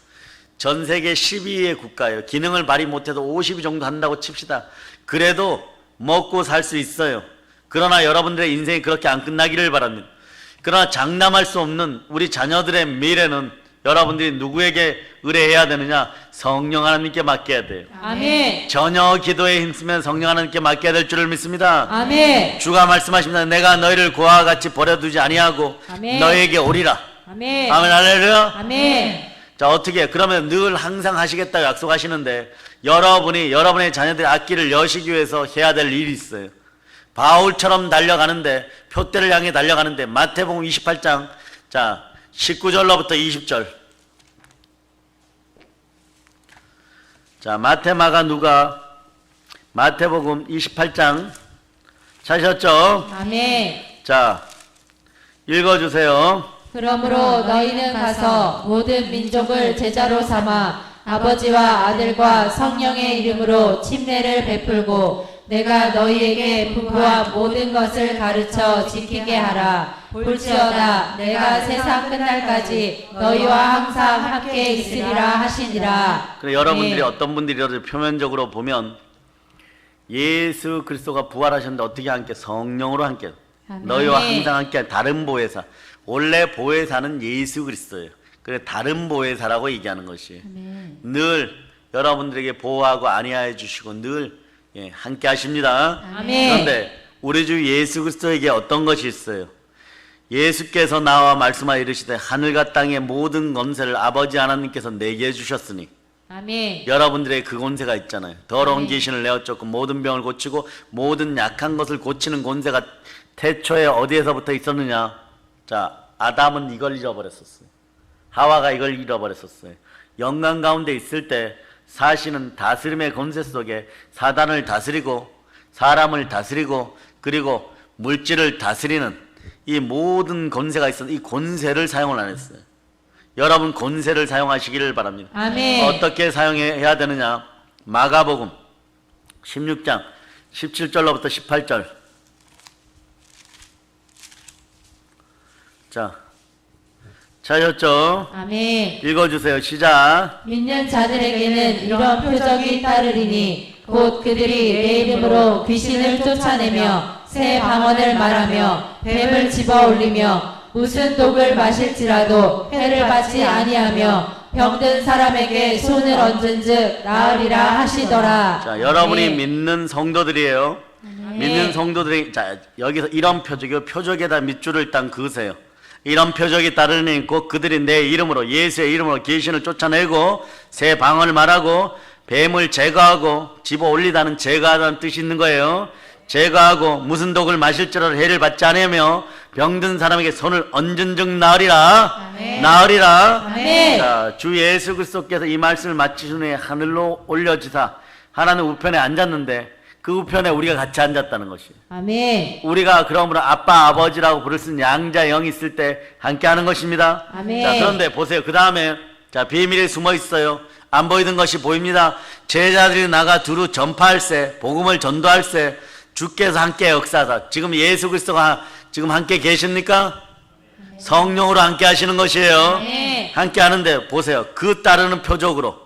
S1: 전 세계 12위의 국가예요. 기능을 발휘 못해도 50위 정도 한다고 칩시다. 그래도 먹고 살 수 있어요. 그러나 여러분들의 인생이 그렇게 안 끝나기를 바랍니다. 그러나 장담할 수 없는 우리 자녀들의 미래는 여러분들이 누구에게 의뢰해야 되느냐? 성령 하나님께 맡겨야 돼요.
S2: 아멘.
S1: 전혀 기도에 힘쓰면 성령 하나님께 맡겨야 될 줄을 믿습니다.
S2: 아멘.
S1: 주가 말씀하십니다. 내가 너희를 고아와 같이 버려두지 아니하고
S2: 아멘.
S1: 너희에게 오리라.
S2: 아멘.
S1: 아멘, 할렐루야.
S2: 아멘.
S1: 자, 어떻게 그러면 늘 항상 하시겠다고 약속하시는데 여러분이 여러분의 자녀들의 악기를 여시기 위해서 해야 될 일이 있어요. 바울처럼 달려가는데, 표대를 향해 달려가는데, 마태복음 28장 자 19절로부터 20절. 자, 마태마가 누가 마태복음 28장 찾으셨죠?
S2: 아멘.
S1: 자, 읽어주세요.
S2: 그러므로 너희는 가서 모든 민족을 제자로 삼아 아버지와 아들과 성령의 이름으로 침례를 베풀고 내가 너희에게 분부한 모든 것을 가르쳐 지키게 하라. 볼지어다 내가 세상 끝날까지 너희와 항상 함께 있으리라 하시니라.
S1: 그래, 여러분들이
S2: 아멘.
S1: 어떤 분들이 표면적으로 보면 예수 그리스도가 부활하셨는데 어떻게 함께? 성령으로 함께.
S2: 아멘.
S1: 너희와 항상 함께. 다른 보혜사. 원래 보혜사는 예수 그리스도예요. 그래, 다른 보혜사라고 얘기하는 것이
S2: 아멘.
S1: 늘 여러분들에게 보호하고 안위하여 주시고 늘 함께 하십니다.
S2: 아멘.
S1: 그런데 우리 주 예수 그리스도에게 어떤 것이 있어요? 예수께서 나와 말씀하여 이르시되 하늘과 땅의 모든 권세를 아버지 하나님께서 내게 주셨으니.
S2: 아멘.
S1: 여러분들의 그 권세가 있잖아요. 더러운
S2: 아멘.
S1: 귀신을 내어쫓고 모든 병을 고치고 모든 약한 것을 고치는 권세가 태초에 어디에서부터 있었느냐? 자, 아담은 이걸 잃어버렸었어요. 하와가 이걸 잃어버렸었어요. 영광 가운데 있을 때 사실은 다스림의 권세 속에 사단을 다스리고 사람을 다스리고 그리고 물질을 다스리는 이 모든 권세가 있었는데 이 권세를 사용을 안 했어요. 여러분 권세를 사용하시기를 바랍니다.
S2: 아멘.
S1: 어떻게 사용해야 되느냐? 마가복음 16장 17절로부터 18절. 자, 찾으셨죠?
S2: 아멘.
S1: 읽어주세요. 시작.
S2: 믿는 자들에게는 이런 표적이 따르리니 곧 그들이 내 이름으로 귀신을 쫓아내며 새 방언을 말하며 뱀을 집어 올리며 무슨 독을 마실지라도 해를 받지 아니하며 병든 사람에게 손을 얹은즉 나으리라 하시더라.
S1: 자, 여러분이
S2: 아멘.
S1: 믿는 성도들이에요. 믿는 성도들이, 자, 여기서 이런 표적이요. 표적에다 밑줄을 일단 그으세요. 이런 표적이 따르니 곧 그들이 내 이름으로 예수의 이름으로 귀신을 쫓아내고 새 방언을 말하고 뱀을 제거하고 집어 올리다는 제거하다는 뜻이 있는 거예요. 제거하고 무슨 독을 마실지라도 해를 받지 않으며 병든 사람에게 손을 얹은 즉 나으리라.
S2: 아멘.
S1: 나으리라.
S2: 아멘.
S1: 자, 주 예수 그리스도께서 이 말씀을 마치신 후에 하늘로 올려지사 하나님 우편에 앉았는데 그 우편에 우리가 같이 앉았다는 것이에요.
S2: 아멘.
S1: 우리가 그러므로 아빠 아버지라고 부를 수 있는 양자 영이 있을 때 함께 하는 것입니다.
S2: 아멘.
S1: 자, 그런데 보세요. 그 다음에 자, 비밀이 숨어 있어요. 안 보이던 것이 보입니다. 제자들이 나가 두루 전파할세, 복음을 전도할세, 주께서 함께 역사하사. 지금 예수 그리스도가 지금 함께 계십니까? 성령으로 함께 하시는 것이에요.
S2: 아멘.
S1: 함께 하는데 보세요. 그 따르는 표적으로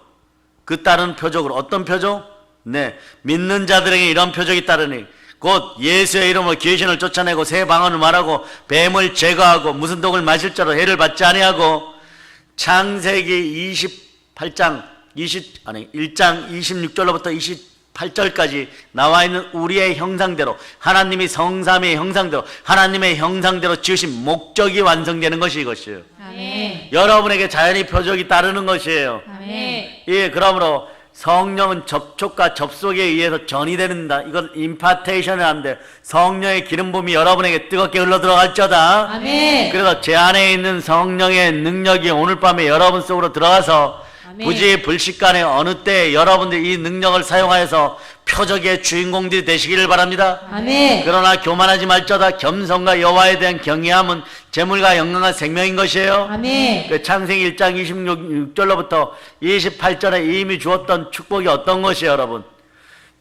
S1: 어떤 표적? 네, 믿는 자들에게 이런 표적이 따르니 곧 예수의 이름으로 귀신을 쫓아내고 새 방언을 말하고 뱀을 제거하고 무슨 독을 마실 자로 해를 받지 아니하고. 창세기 1장 26절로부터 28절까지 나와 있는 우리의 형상대로 하나님이 성삼위의 형상대로 하나님의 형상대로 지으신 목적이 완성되는 것이 이것이에요.
S2: 아멘.
S1: 여러분에게 자연히 표적이 따르는 것이에요.
S2: 아멘.
S1: 예, 그러므로 성령은 접촉과 접속에 의해서 전이 된다. 이건 임파테이션을 하는데 성령의 기름 부음이 여러분에게 뜨겁게 흘러 들어갈지어다.
S2: 아멘.
S1: 그래서 제 안에 있는 성령의 능력이 오늘 밤에 여러분 속으로 들어가서
S2: 아멘.
S1: 부지불식간에 어느 때 여러분들이 이 능력을 사용하여서 표적의 주인공들이 되시기를 바랍니다.
S2: 아멘.
S1: 그러나 교만하지 말자다. 겸손과 여호와에 대한 경외함은 재물과 영광과 생명인 것이에요.
S2: 아멘.
S1: 그 창세기 1장 26절로부터 28절에 이미 주었던 축복이 어떤 것이에요, 여러분?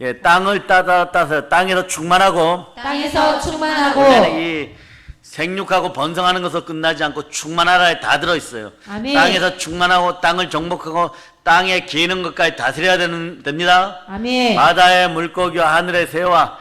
S1: 예, 땅을 따서 땅에서 충만하고
S2: 땅에서 충만하고
S1: 원래는 이 생육하고 번성하는 것으로 끝나지 않고 충만하라에 다 들어있어요.
S2: 아멘.
S1: 땅에서 충만하고 땅을 정복하고 땅에 기는 것까지 다스려야 됩니다.
S2: 아멘.
S1: 바다의 물고기와 하늘의 새와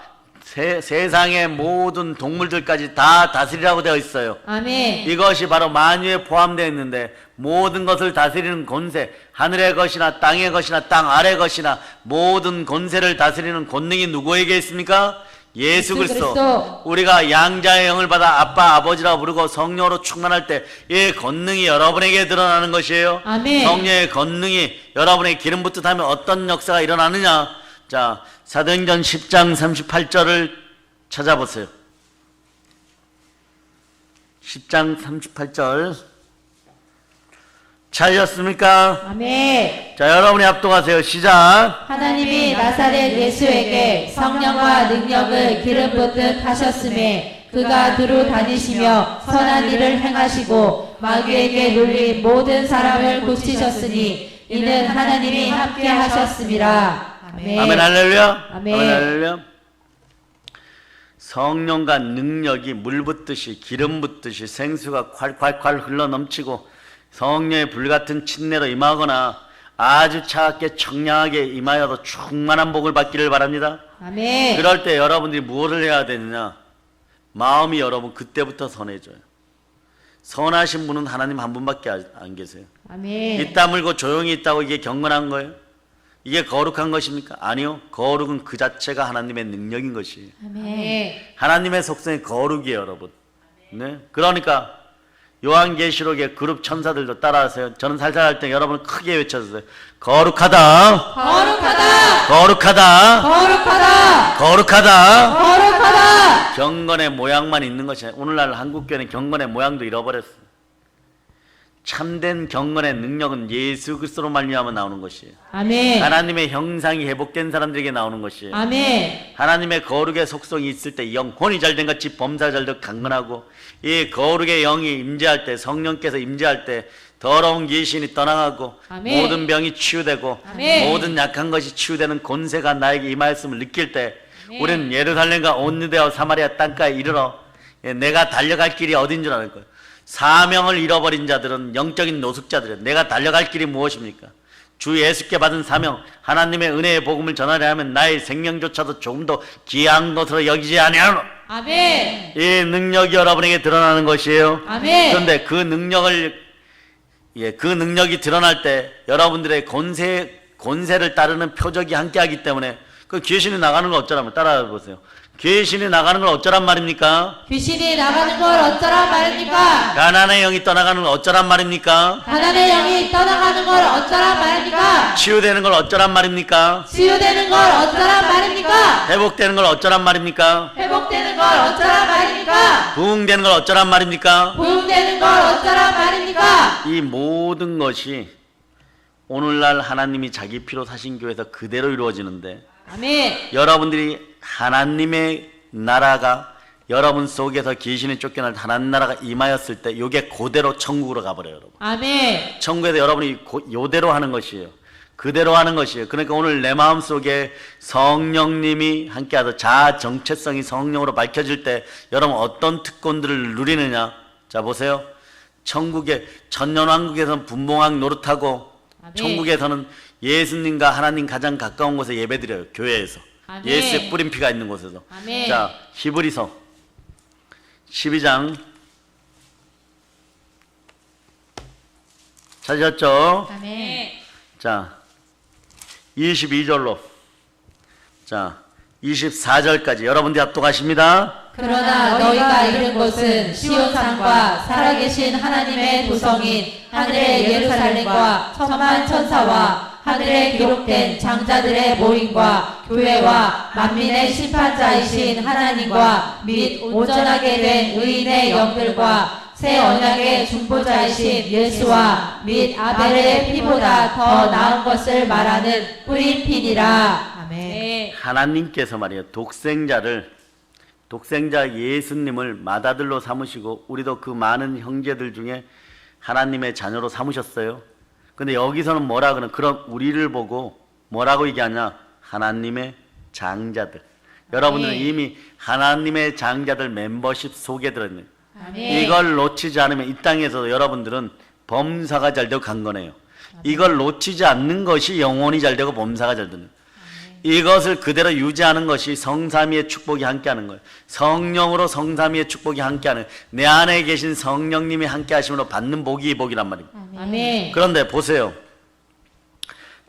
S1: 세상의 모든 동물들까지 다 다스리라고 되어 있어요.
S2: 아멘.
S1: 이것이 바로 만유에 포함되어 있는데 모든 것을 다스리는 권세, 하늘의 것이나 땅의 것이나 땅 아래 것이나 모든 권세를 다스리는 권능이 누구에게 있습니까? 예수 그리스도. 우리가 양자의 영을 받아 아빠 아버지라고 부르고 성령으로 충만할 때 이 권능이 여러분에게 드러나는 것이에요.
S2: 아멘.
S1: 성령의 권능이 여러분에게 기름 붓듯 하면 어떤 역사가 일어나느냐. 자, 사도행전 10장 38절을 찾아보세요. 10장 38절 찾으셨습니까?
S2: 아멘.
S1: 자, 여러분이 합동하세요. 시작.
S2: 하나님이 나사렛 예수에게 성령과 능력을 기름 붓듯 하셨음에 그가 두루 다니시며 선한 일을 행하시고 마귀에게 눌린 모든 사람을 고치셨으니 이는 하나님이 함께 하셨음이라. 아멘.
S1: 아멘 할렐루야.
S2: 아멘.
S1: 할렐루야. 성령과 능력이 물 붓듯이 기름 붓듯이 생수가 콸콸콸 흘러 넘치고 성령의 불같은 침례로 임하거나 아주 차갑게 청량하게 임하여도 충만한 복을 받기를 바랍니다.
S2: 아멘.
S1: 그럴 때 여러분들이 무엇을 해야 되느냐? 마음이 여러분 그때부터 선해져요. 선하신 분은 하나님 한 분밖에 안 계세요.
S2: 아멘.
S1: 입 다물고 조용히 있다고 이게 경건한 거예요? 이게 거룩한 것입니까? 아니요. 거룩은 그 자체가 하나님의 능력인 것이에요.
S2: 아멘.
S1: 하나님의 속성이 거룩이에요, 여러분. 네. 그러니까 요한계시록의 그룹 천사들도 따라하세요. 저는 살살 할 때 여러분 크게 외쳐주세요. 거룩하다.
S2: 거룩하다.
S1: 거룩하다.
S2: 거룩하다.
S1: 거룩하다.
S2: 거룩하다.
S1: 경건의 모양만 있는 것이 아니라 오늘날 한국교회는 경건의 모양도 잃어버렸어요. 참된 경건의 능력은 예수 그리스도로 말미암아 나오는 것이에요.
S2: 아멘.
S1: 하나님의 형상이 회복된 사람들에게 나오는 것이에요.
S2: 아멘.
S1: 하나님의 거룩의 속성이 있을 때 영혼이 잘된 같이 범사가 잘되고 강건하고 이 거룩의 영이 임재할 때 성령께서 임재할 때 더러운 귀신이 떠나가고
S2: 아멘.
S1: 모든 병이 치유되고
S2: 아멘.
S1: 모든 약한 것이 치유되는 권세가 나에게 임하였음을 느낄 때
S2: 아멘.
S1: 우리는 예루살렘과 온 유대와 사마리아 땅까지 이르러 내가 달려갈 길이 어딘 줄 알 거예요. 사명을 잃어버린 자들은 영적인 노숙자들이에요. 내가 달려갈 길이 무엇입니까? 주 예수께 받은 사명, 하나님의 은혜의 복음을 전하려 하면 나의 생명조차도 조금 더 귀한 것으로 여기지 아니하노.
S2: 아멘.
S1: 이 능력이 여러분에게 드러나는 것이에요.
S2: 아멘.
S1: 그런데 그 능력이 드러날 때 여러분들의 권세를 따르는 표적이 함께하기 때문에 그 귀신이 나가는 걸 어쩌라면 따라해 보세요. 귀신이 나가는 걸 어쩌란 말입니까?
S2: 귀신이 나가는 걸 어쩌란 말입니까?
S1: 가난의 영이 떠나가는 걸 어쩌란 말입니까?
S2: 가난의 영이 떠나가는 걸 어쩌란 말입니까?
S1: 치유되는 걸 어쩌란 말입니까?
S2: 치유되는 걸 어쩌란 말입니까?
S1: 회복되는 걸 어쩌란 말입니까?
S2: 회복되는 걸 어쩌란 말입니까?
S1: 부흥되는 걸 어쩌란 말입니까?
S2: 부흥되는 걸 어쩌란 말입니까?
S1: 이 모든 것이 오늘날 하나님이 자기 피로 사신 교회에서 그대로 이루어지는데
S2: 아멘.
S1: 여러분들이 하나님의 나라가 여러분 속에서 귀신이 쫓겨날 하나님 나라가 임하였을 때 이게 그대로 천국으로 가버려요. 여러분.
S2: 아멘.
S1: 천국에서 여러분이 요대로 하는 것이에요. 그대로 하는 것이에요. 그러니까 오늘 내 마음속에 성령님이 함께하서 자아 정체성이 성령으로 밝혀질 때 여러분 어떤 특권들을 누리느냐. 자 보세요. 천국에 천년왕국에서는 분봉왕 노릇하고
S2: 아멘.
S1: 천국에서는 예수님과 하나님 가장 가까운 곳에 예배드려요. 교회에서.
S2: 아멘.
S1: 예수의 뿌림피가 있는 곳에서.
S2: 아멘.
S1: 자, 히브리서 12장 찾으셨죠?
S2: 아멘.
S1: 자, 22절로 자, 24절까지 여러분들이 합독하십니다.
S2: 그러나 너희가 이른 곳은 시온산과 살아계신 하나님의 도성인 하늘의 예루살렘과 천만 천사와 하늘에 기록된 장자들의 모임과 교회와 만민의 심판자이신 하나님과 및 온전하게 된 의인의 영들과 새 언약의 중보자이신 예수와 및 아벨의 피보다 더 나은 것을 말하는 뿌린 피니라.
S3: 아멘.
S2: 네.
S1: 하나님께서 말이에요. 독생자 예수님을 맏아들로 삼으시고 우리도 그 많은 형제들 중에 하나님의 자녀로 삼으셨어요. 근데 여기서는 뭐라 그러나 그런 우리를 보고 뭐라고 얘기하냐? 하나님의 장자들. 여러분들은 이미 하나님의 장자들 멤버십 속에 들어있는
S2: 아멘.
S1: 이걸 놓치지 않으면 이 땅에서 여러분들은 범사가 잘 되고 강건해요. 이걸 놓치지 않는 것이 영혼이 잘 되고 범사가 잘 되는 거예요. 이것을 그대로 유지하는 것이 성삼위의 축복이 함께하는 거예요. 성령으로 성삼위의 축복이 함께하는 내 안에 계신 성령님이 함께하심으로 받는 복이 이 복이란 말입니다.
S2: 아멘.
S1: 그런데 보세요.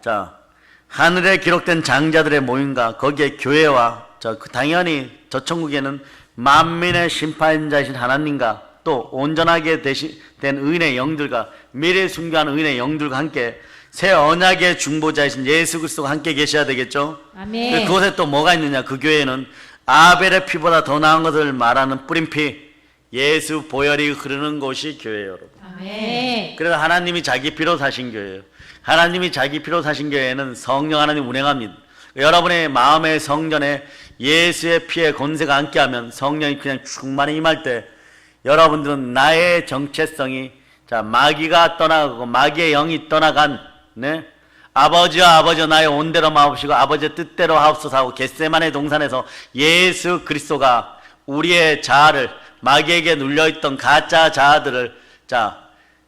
S1: 자, 하늘에 기록된 장자들의 모임과 거기에 교회와 당연히 저 천국에는 만민의 심판자이신 하나님과 또 온전하게 된 의인의 영들과 미래 순교하는 의인의 영들과 함께 새 언약의 중보자이신 예수 그리스도가 함께 계셔야 되겠죠.
S2: 아멘.
S1: 그곳에 또 뭐가 있느냐? 그 교회는 아벨의 피보다 더 나은 것을 말하는 뿌린 피 예수 보혈이 흐르는 곳이 교회예요, 여러분.
S2: 아멘.
S1: 그래서 하나님이 자기 피로 사신 교회예요. 하나님이 자기 피로 사신 교회는 성령 하나님 운행합니다. 여러분의 마음의 성전에 예수의 피의 권세가 함께하면 성령이 그냥 충만히 임할 때 여러분들은 나의 정체성이 마귀가 떠나가고 마귀의 영이 떠나간 아버지와 아버지 나의 온대로 마옵시고 아버지의 뜻대로 하옵소서 하고 겟세마네 동산에서 예수 그리스도가 우리의 자아를 마귀에게 눌려있던 가짜 자아들을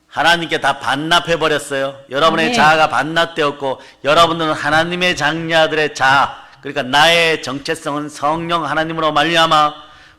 S1: 하나님께 다 반납해 버렸어요. 여러분의
S2: 아멘.
S1: 자아가 반납되었고 여러분들은 하나님의 장자들의 자아, 그러니까 나의 정체성은 성령 하나님으로 말미암아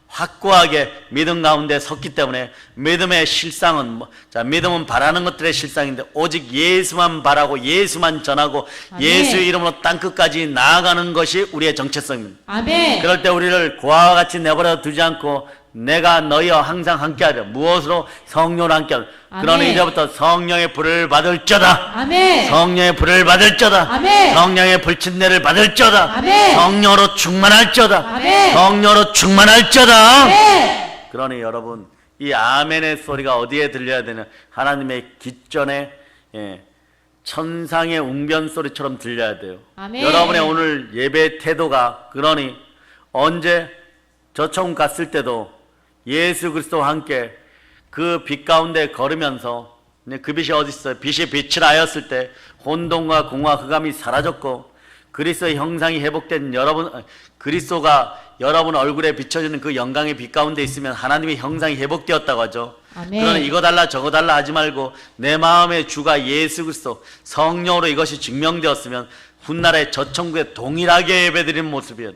S1: 확고하게 믿음 가운데 섰기 때문에 믿음의 실상은 믿음은 바라는 것들의 실상인데 오직 예수만 바라고 예수만 전하고
S2: 아멘.
S1: 예수 이름으로 땅끝까지 나아가는 것이 우리의 정체성입니다.
S2: 아멘.
S1: 그럴 때 우리를 고아와 같이 내버려 두지 않고 내가 너희와 항상 함께하려. 무엇으로? 성령으로 함께하려. 그러니
S2: 아멘.
S1: 이제부터 성령의 불을 받을저다.
S2: 아멘.
S1: 성령의 불을 받을저다.
S2: 아멘.
S1: 성령의 불친내를 받을저다.
S2: 아멘.
S1: 성령으로 충만할저다.
S2: 아멘.
S1: 성령으로 충만할저다.
S2: 아멘.
S1: 그러니 여러분 이 아멘의 소리가 어디에 들려야 되냐? 하나님의 기전에 천상의 웅변 소리처럼 들려야 돼요.
S2: 아멘.
S1: 여러분의 오늘 예배 태도가 그러니 언제 저총 갔을 때도 예수 그리스도와 함께 그 빛 가운데 걸으면서 그 빛이 어디 있어요? 빛이 빛을 하였을 때 혼돈과 공허와 흑암이 사라졌고 그리스도의 형상이 회복된 그리스도가 여러분 얼굴에 비춰지는 그 영광의 빛 가운데 있으면 하나님의 형상이 회복되었다고 하죠.
S2: 아멘.
S1: 그러나 이거 달라 저거 달라 하지 말고 내 마음의 주가 예수 그리스도 성령으로 이것이 증명되었으면 훗날에 저 천국에 동일하게 예배드리는 모습이에요.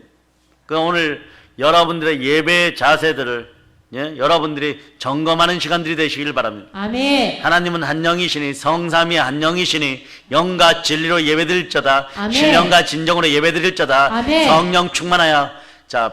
S1: 그럼 오늘 여러분들의 예배의 자세들을 여러분들이 점검하는 시간들이 되시길 바랍니다.
S2: 아멘.
S1: 하나님은 한 영이시니 성삼위 한 영이시니 영과 진리로 예배드릴저다.
S2: 아멘.
S1: 신령과 진정으로 예배드릴저다.
S2: 아멘.
S1: 성령 충만하여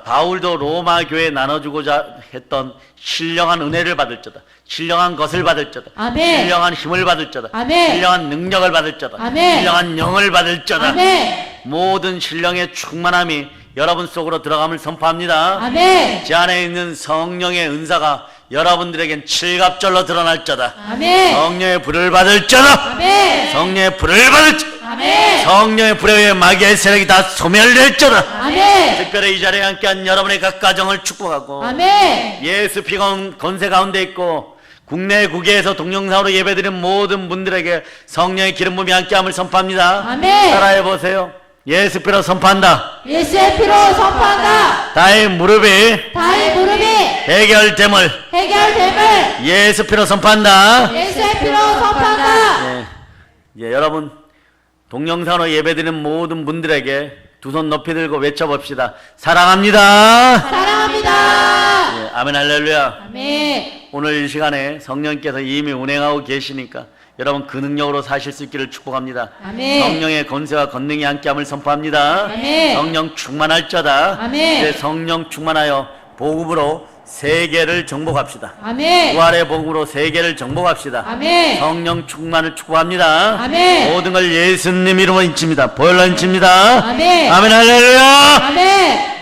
S1: 바울도 로마 교회에 나눠주고자 했던 신령한 은혜를 받을저다. 신령한 것을 받을저다.
S2: 아멘.
S1: 신령한 힘을 받을저다.
S2: 아멘.
S1: 신령한 능력을 받을저다.
S2: 아멘.
S1: 신령한 영을 받을저다.
S2: 아멘.
S1: 모든 신령의 충만함이 여러분 속으로 들어감을 선포합니다.
S2: 아멘.
S1: 제 안에 있는 성령의 은사가 여러분들에겐 칠갑절로 드러날저다.
S2: 아멘.
S1: 성령의 불을 받을저다.
S2: 아멘.
S1: 성령의 불을 받을저다.
S2: 아멘.
S1: 성령의 불에 의해 마귀의 세력이 다 소멸될저다.
S2: 아멘.
S1: 특별히 이 자리에 함께한 여러분의 각 가정을 축복하고
S2: 아멘.
S1: 예수 피가 권세 가운데 있고 국내 국외에서 동영상으로 예배드린 모든 분들에게 성령의 기름 부음이 함께함을 선포합니다.
S2: 아멘.
S1: 따라해 보세요. 예수 피로 선포한다.
S2: 예수의 피로 선포한다.
S1: 나의 무릎이
S2: 다의 무릎이
S1: 해결됨을
S2: 해결됨을
S1: 예수 피로 선포한다.
S2: 예수의 피로 선포한다.
S1: 여러분 동영상으로 예배드리는 모든 분들에게 두 손 높이 들고 외쳐봅시다. 사랑합니다.
S2: 사랑합니다.
S1: 아멘 할렐루야.
S2: 아멘.
S1: 오늘 이 시간에 성령께서 이미 운행하고 계시니까 여러분 그 능력으로 사실 수 있기를 축복합니다.
S2: 아멘.
S1: 성령의 권세와 권능이 함께함을 선포합니다.
S2: 아멘.
S1: 성령 충만할저다.
S2: 아멘.
S1: 이제 성령 충만하여 복음으로 세계를 정복합시다.
S2: 아멘.
S1: 부활의 복음으로 세계를 정복합시다.
S2: 아멘.
S1: 성령 충만을 축복합니다.
S2: 아멘.
S1: 모든 걸 예수님 이름으로 인칩니다. 보혈로 인칩니다.
S2: 아멘.
S1: 아멘 할렐루야.
S2: 아멘.